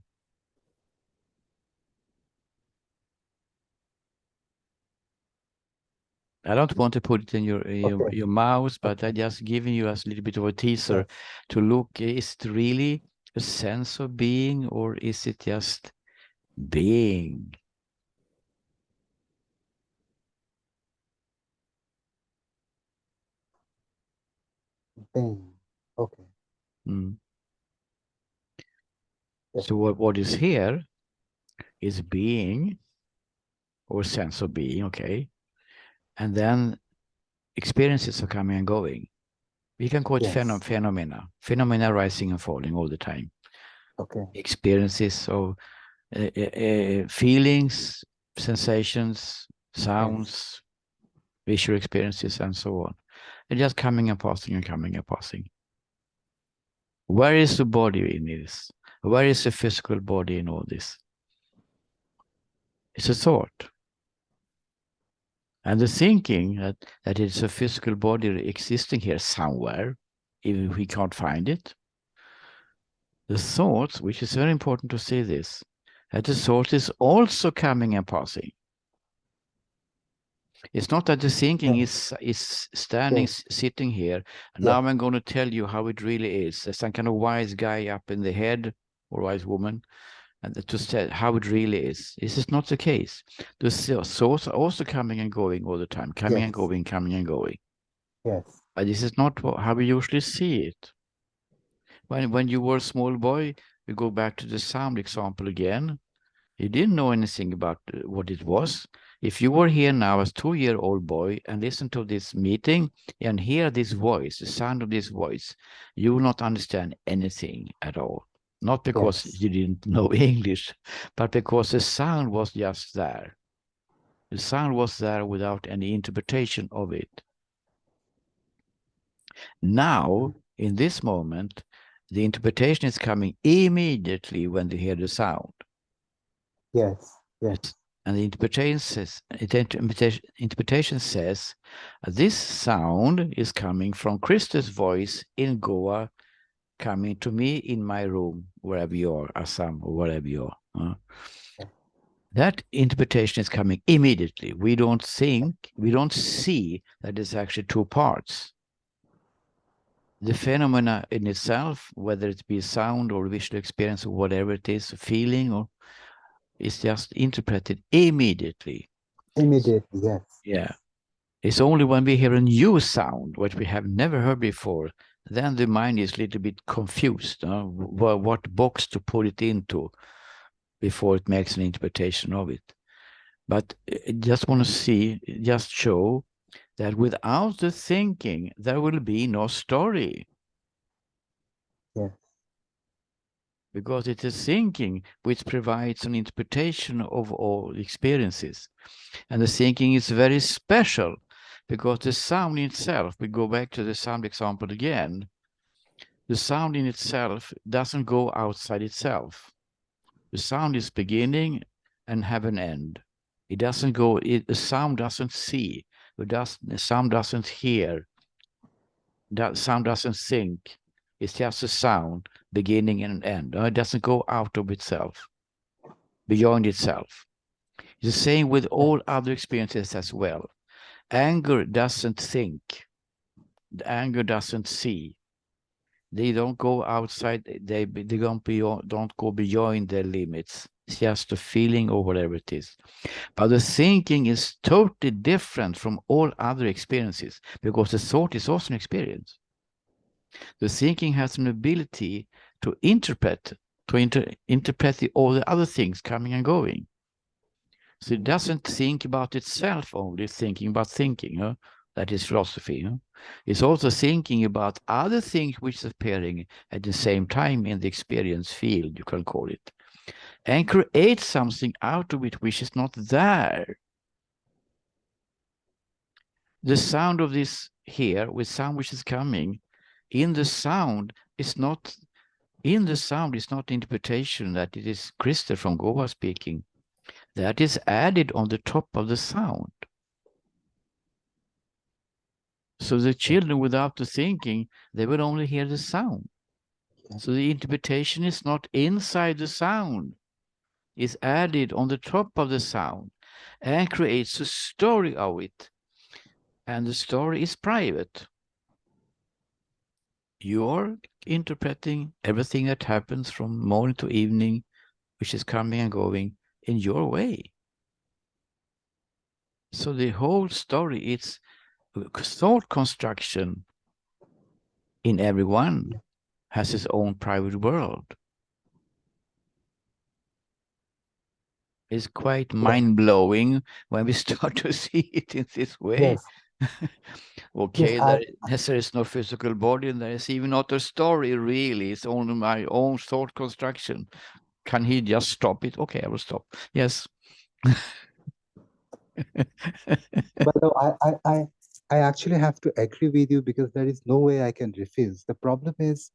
I don't want to put it in your mouth, but I just giving you a little bit of a teaser to look. Is it really a sense of being, or is it just being? Being. Okay. Mm. So what is here is being, or sense of being, okay? And then experiences are coming and going. We can call it phenomena. Phenomena rising and falling all the time. Okay. Experiences of feelings, sensations, sounds, visual experiences, and so on. They're just coming and passing and coming and passing. Where is the body in this? Where is the physical body in all this? It's a thought. And the thinking that it's a physical body existing here somewhere, even if we can't find it. The thought, which is very important to see this, that the thought is also coming and passing. It's not that the thinking is standing, sitting here, and now I'm going to tell you how it really is. There's some kind of wise guy up in the head, or wise woman, and to say how it really is. This is not the case. The thoughts are also coming and going all the time, coming and going, coming and going. But this is not how we usually see it. When you were a small boy, we go back to the sound example again. You didn't know anything about what it was. If you were here now as a 2-year-old boy and listen to this meeting and hear this voice, the sound of this voice, you will not understand anything at all. Not because you didn't know English, but because the sound was just there. The sound was there without any interpretation of it. Now, in this moment, the interpretation is coming immediately when they hear the sound. And the interpretation says this sound is coming from Christus' voice in Goa, coming to me in my room, wherever you are, Assam, or wherever you are. That interpretation is coming immediately. We don't see that it's actually two parts. The phenomena in itself, whether it be sound or visual experience or whatever it is, feeling, or is just interpreted immediately. Immediately, yes. Yeah. It's only when we hear a new sound, which we have never heard before, then the mind is a little bit confused, what box to put it into before it makes an interpretation of it. But I just want to just show that without the thinking, there will be no story. Yes. Because it is thinking which provides an interpretation of all experiences. And the thinking is very special because the sound itself, we go back to the sound example again, the sound in itself doesn't go outside itself. The sound is beginning and have an end. It doesn't go, the sound doesn't see, the sound doesn't hear, the sound doesn't think. It's just a sound, beginning and end. It doesn't go out of itself, beyond itself. It's the same with all other experiences as well. Anger doesn't think. The anger doesn't see. They don't go outside. They don't go beyond their limits. It's just a feeling or whatever it is. But the thinking is totally different from all other experiences because the thought is also an experience. The thinking has an ability to interpret, all the other things coming and going. So it doesn't think about itself only, thinking about thinking. That is philosophy. It's also thinking about other things which is appearing at the same time in the experience field, you can call it, and create something out of it which is not there. The sound of this here with sound which is coming, in the sound is not interpretation that it is Krista from Goa speaking. That is added on the top of the sound. So the children, without the thinking, they will only hear the sound. So the interpretation is not inside the sound, it's added on the top of the sound and creates a story of it. And the story is private. You're interpreting everything that happens from morning to evening, which is coming and going in your way. So the whole story, it's thought construction in everyone has his own private world. It's quite mind-blowing when we start to see it in this way. Yes. Okay, Yes, there is no physical body, and there is even not a story really. It's only my own thought construction. Can he just stop it? Okay, I will stop. Yes. but no, I actually have to agree with you because there is no way I can refuse. The problem is,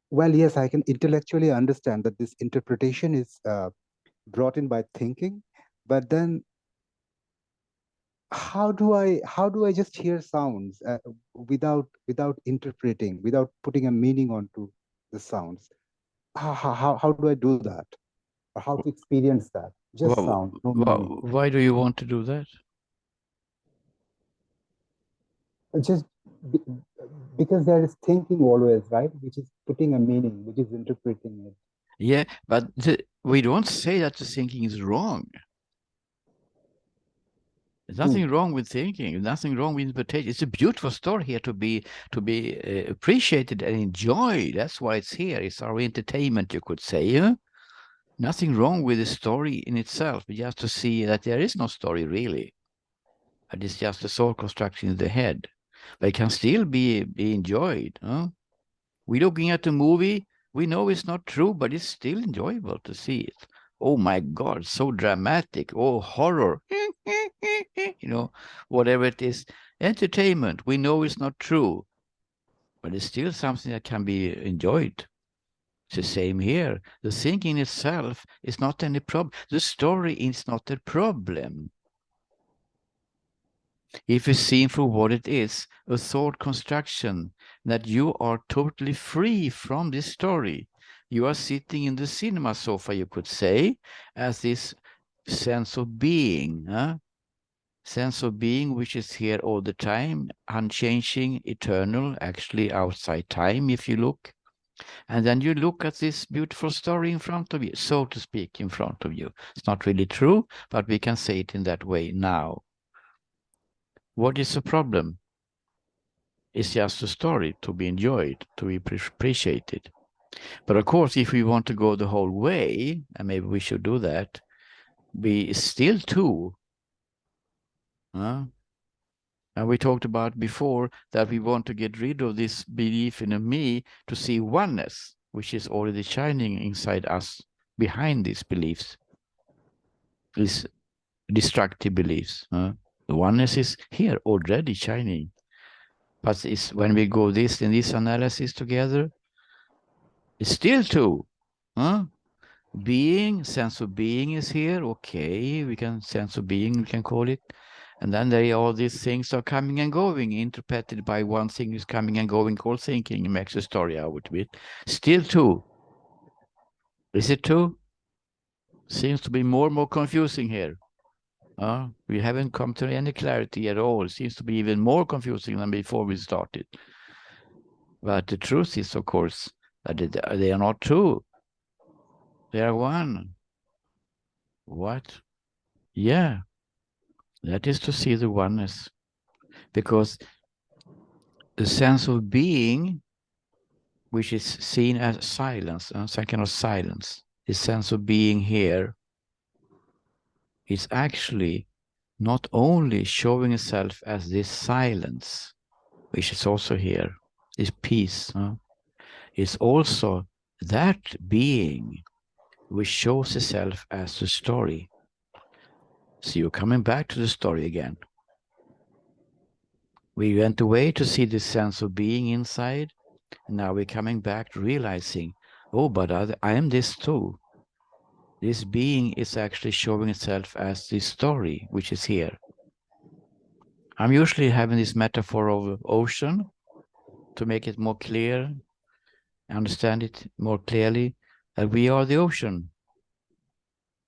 well, yes, I can intellectually understand that this interpretation is brought in by thinking, but then how do I just hear sounds without interpreting, without putting a meaning onto the sounds? How do I do that? Or how to experience that? Just sound, no meaning. Why do you want to do that? Just be, because there is thinking always, right? Which is putting a meaning, which is interpreting it. Yeah, but we don't say that the thinking is wrong. There's nothing wrong with thinking. Nothing wrong with interpretation. It's a beautiful story here to be appreciated and enjoyed. That's why it's here. It's our entertainment, you could say. Yeah? Nothing wrong with the story in itself, but just to see that there is no story really. And it's just a thought construction in the head. But it can still be enjoyed. Huh? We're looking at the movie. We know it's not true, but it's still enjoyable to see it. Oh my God, so dramatic. Oh, horror. You know, whatever it is. Entertainment, we know it's not true, but it's still something that can be enjoyed. It's the same here. The thinking itself is not any problem. The story is not a problem. If it's seen for what it is, a thought construction, that you are totally free from this story. You are sitting in the cinema sofa, you could say, as this sense of being, sense of being which is here all the time, unchanging, eternal, actually outside time, if you look. And then you look at this beautiful story in front of you, so to speak, in front of you. It's not really true, but we can say it in that way now. What is the problem? It's just a story to be enjoyed, to be appreciated. But of course, if we want to go the whole way, and maybe we should do that, we still too. And we talked about before that we want to get rid of this belief in a me to see oneness, which is already shining inside us behind these beliefs, these destructive beliefs. The oneness is here already shining. But it's when we go this in this analysis together, it's still two. Being, sense of being is here. Okay, we can sense of being, we can call it. And then all these things are coming and going, interpreted by one thing is coming and going called thinking. It makes a story out of it. Still two. Is it two? Seems to be more and more confusing here. We haven't come to any clarity at all. It seems to be even more confusing than before we started. But the truth is, of course, that they are not two. They are one. What? Yeah, that is to see the oneness. Because the sense of being, which is seen as silence, some kind of silence, the sense of being here is actually not only showing itself as this silence, which is also here, this peace, is also that being which shows itself as the story. So you're coming back to the story again. We went away to see this sense of being inside, and now we're coming back realizing, oh, but I am this too. This being is actually showing itself as this story, which is here. I'm usually having this metaphor of ocean to make it more clear, understand it more clearly, that we are the ocean.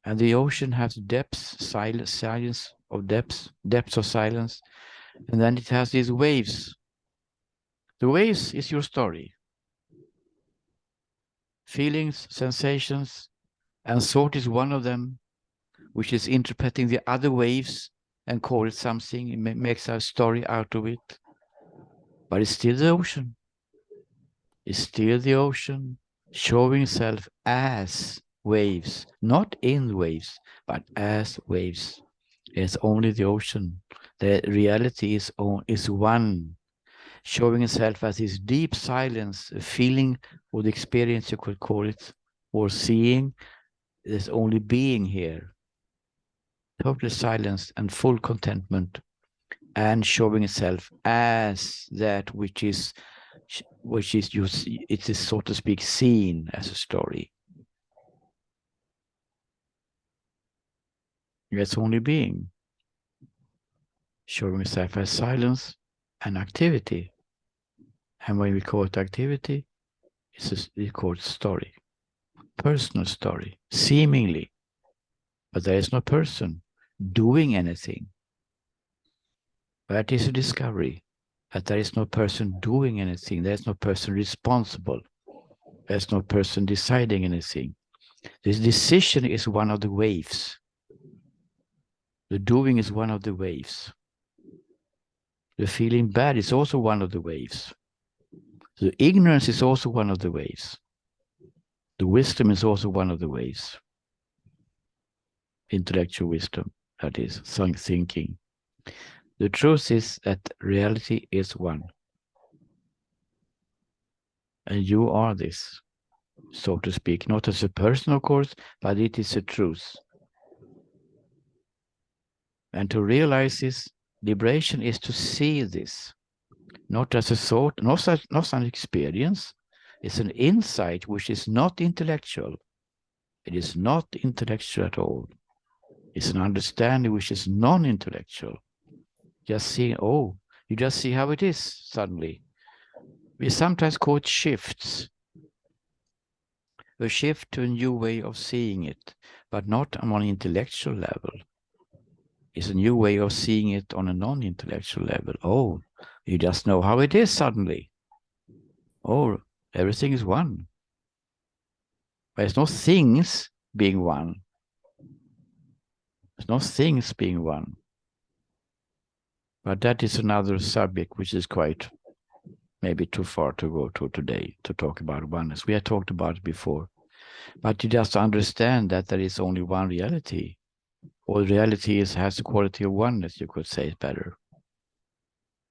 And the ocean has depths, silence of depths of silence. And then it has these waves. The waves is your story. Feelings, sensations, and thought is one of them, which is interpreting the other waves and call it something. It makes a story out of it. But it's still the ocean. It's still the ocean showing itself as waves, not in waves, but as waves. It's only the ocean. The reality is one, showing itself as this deep silence, a feeling or the experience you could call it, or seeing. There's only being here. Total silence and full contentment, and showing itself as that which is it is, so to speak, seen as a story. It's only being, showing itself as silence and activity. And when we call it activity, we call it story, personal story, seemingly. But there is no person doing anything. That is a discovery, that there is no person doing anything. There is no person responsible. There's no person deciding anything. This decision is one of the waves. The doing is one of the waves. The feeling bad is also one of the waves. The ignorance is also one of the waves. The wisdom is also one of the waves. Intellectual wisdom, that is, thinking. The truth is that reality is one. And you are this, so to speak, not as a person, of course, but it is a truth. And to realize this, liberation is to see this, not as a thought, not as an experience. It's an insight which is not intellectual. It is not intellectual at all. It's an understanding which is non-intellectual. Just seeing, oh, you just see how it is suddenly. We sometimes call it shifts. A shift to a new way of seeing it, but not on an intellectual level. It's a new way of seeing it on a non-intellectual level. Oh, you just know how it is suddenly. Oh, everything is one. There's no things being one. There's no things being one. But that is another subject which is quite maybe too far to go to today to talk about oneness. We had talked about it before. But you just understand that there is only one reality. All reality has the quality of oneness, you could say it better.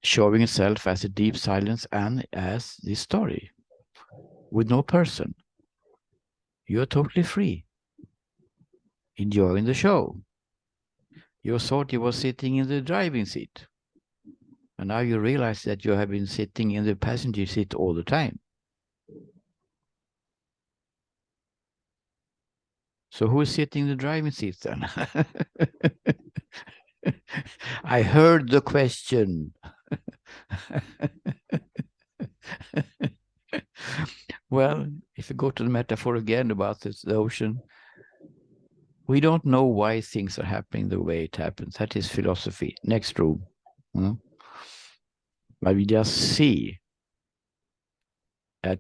Showing itself as a deep silence and as this story, with no person. You're totally free, enjoying the show. You thought you were sitting in the driving seat. And now you realize that you have been sitting in the passenger seat all the time. So who is sitting in the driving seat then? I heard the question. Well, if you go to the metaphor again about the ocean, we don't know why things are happening the way it happens. That is philosophy. Next room. But we just see that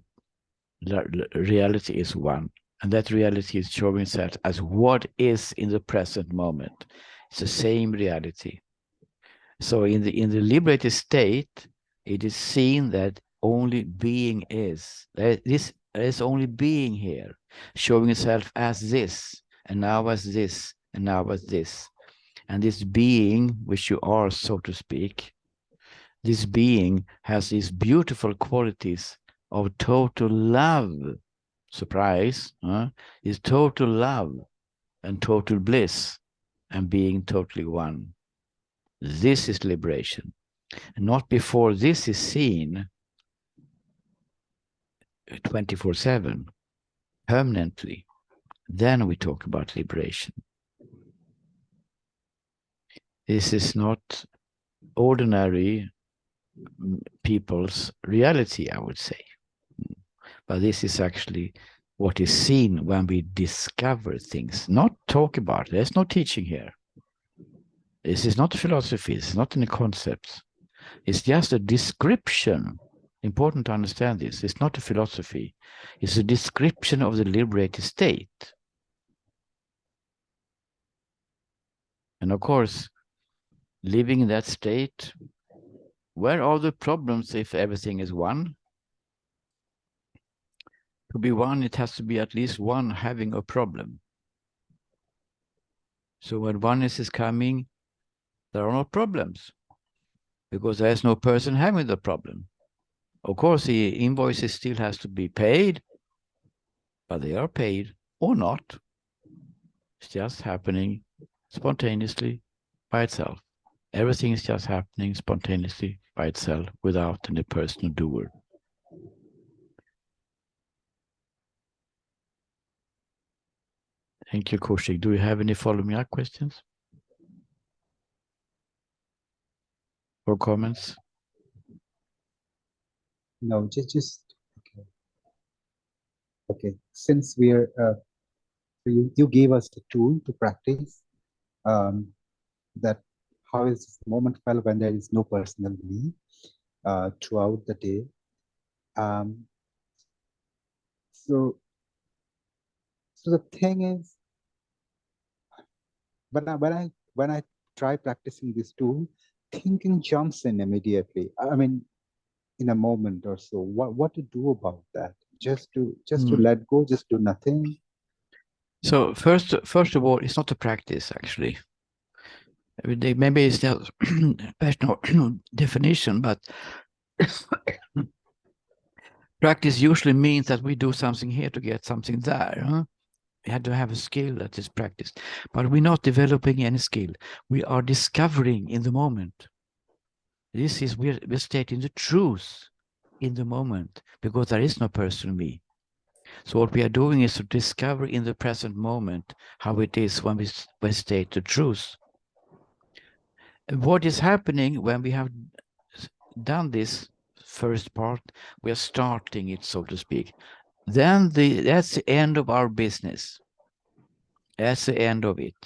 reality is one. And that reality is showing itself as what is in the present moment. It's the same reality. So in the liberated state, it is seen that only being is. There is only being here, showing itself as this, and now as this, and now as this. And this being, which you are, so to speak, this being has these beautiful qualities of total love. Surprise, is total love and total bliss and being totally one. This is liberation. Not before this is seen 24/7, permanently. Then we talk about liberation. This is not ordinary people's reality, I would say. But this is actually what is seen when we discover things, not talk about it. There's no teaching here. This is not a philosophy. It's not any concepts. It's just a description. Important to understand this. It's not a philosophy. It's a description of the liberated state. And of course, living in that state, where are the problems if everything is one? To be one, it has to be at least one having a problem. So when oneness is coming, there are no problems because there is no person having the problem. Of course, the invoices still has to be paid, but they are paid or not. It's just happening spontaneously by itself. Everything is just happening spontaneously by itself without any personal doer. Thank you, Kaushik. Do you have any following up questions or comments? No, just okay. Okay, since we're you gave us a tool to practice that how is this moment felt when there is no personal me throughout the day. So the thing is, when I try practicing this tool, thinking jumps in immediately. I mean, in a moment or so. What to do about that? Just to let go, just do nothing. So first of all, it's not a practice actually. Maybe it's not personal definition, but practice usually means that we do something here to get something there. Huh? We have to have a skill that is practiced, but we're not developing any skill. We are discovering in the moment. This is we're stating the truth in the moment because there is no personal me. So what we are doing is to discover in the present moment how it is when we state the truth. And what is happening when we have done this first part, we are starting it, so to speak. Then that's the end of our business. That's the end of it.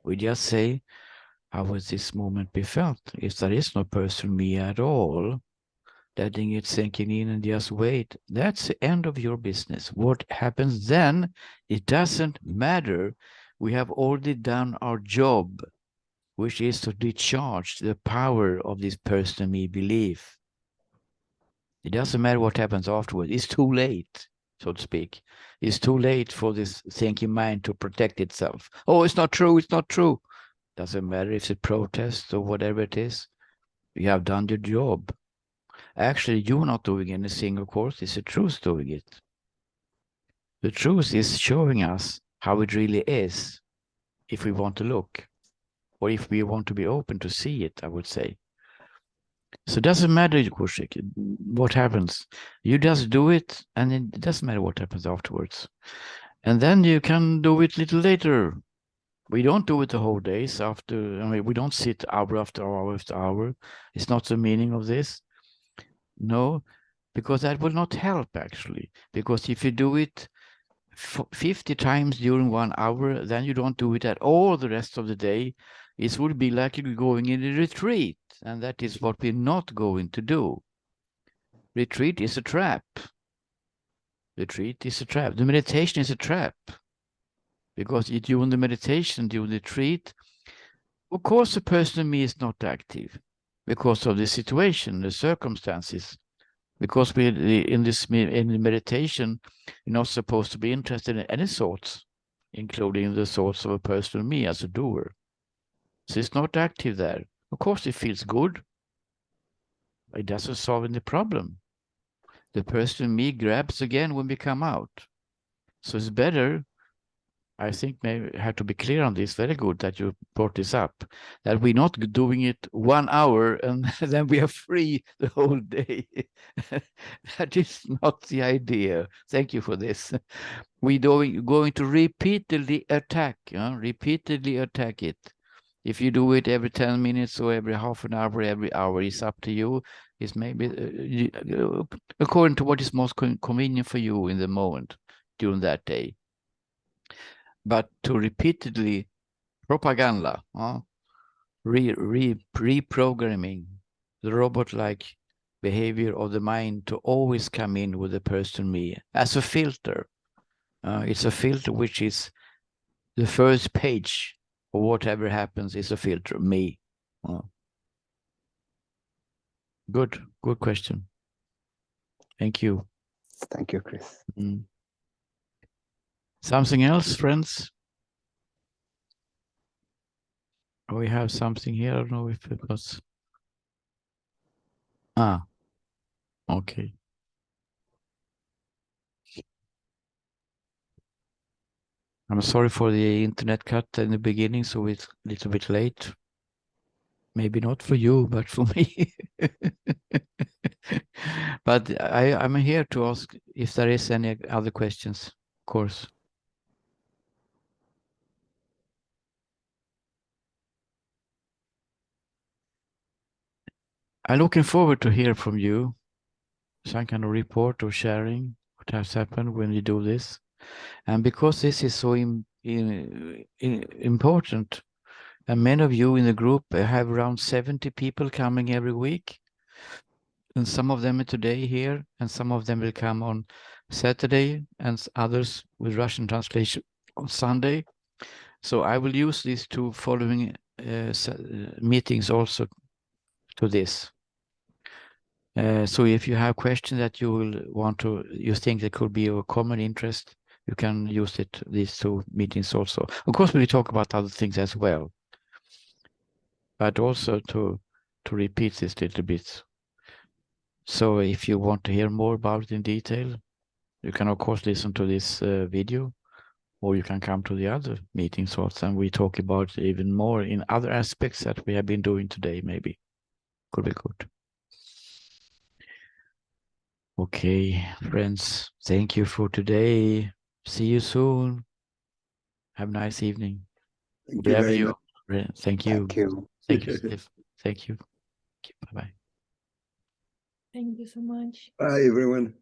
We just say, how would this moment be felt? If there is no person me at all, letting it sinking in and just wait. That's the end of your business. What happens then, it doesn't matter. We have already done our job, which is to discharge the power of this person me belief. It doesn't matter what happens afterwards. It's too late, so to speak. It's too late for this thinking mind to protect itself. Oh, it's not true. It's not true. Doesn't matter if it's a protest or whatever it is. You have done your job. Actually, you're not doing anything, of course. It's the truth doing it. The truth is showing us how it really is, if we want to look, or if we want to be open to see it, I would say. So it doesn't matter, Kushik, what happens. You just do it, and it doesn't matter what happens afterwards. And then you can do it a little later. We don't do it the whole days after. I mean, we don't sit hour after hour after hour. It's not the meaning of this. No, because that will not help actually. Because if you do it 50 times during 1 hour, then you don't do it at all the rest of the day. It would be like you're going in a retreat, and that is what we're not going to do. Retreat is a trap. Retreat is a trap. The meditation is a trap. Because during the meditation, during the retreat, of course the person in me is not active because of the situation, the circumstances. Because we in the meditation, you're not supposed to be interested in any thoughts, including the thoughts of a personal me as a doer. So it's not active there. Of course, it feels good. It doesn't solve any problem. The person in me grabs again when we come out. So it's better, I think maybe I have to be clear on this. Very good that you brought this up, that we're not doing it 1 hour and then we are free the whole day. That is not the idea. Thank you for this. We're going to repeatedly attack it. If you do it every 10 minutes or every half an hour, every hour, it's up to you. It's maybe according to what is most convenient for you in the moment during that day. But to repeatedly propaganda, reprogramming the robot-like behavior of the mind to always come in with the person me as a filter. It's a filter which is the first page or whatever happens is a filter, me. Good question. Thank you. Thank you, Chris. Something else, friends? We have something here. I don't know if it was. Okay. I'm sorry for the internet cut in the beginning, so it's a little bit late. Maybe not for you, but for me. But I'm here to ask if there is any other questions, of course. I'm looking forward to hear from you, some kind of report or sharing what has happened when you do this. And because this is so important, and many of you in the group have around 70 people coming every week. And some of them are today here, and some of them will come on Saturday, and others with Russian translation on Sunday. So I will use these two following meetings also to this. So if you have questions that you think that could be of common interest, you can use these two meetings also. Of course, we talk about other things as well, but also to repeat this little bit. So if you want to hear more about it in detail, you can of course listen to this video, or you can come to the other meetings also, and we talk about even more in other aspects that we have been doing today, maybe. Could be good. Okay, friends, thank you for today. See you soon. Have a nice evening. Thank you very much. Thank you. Thank you. Thank you, Steve. Thank you. Bye-bye. Thank you so much. Bye, everyone.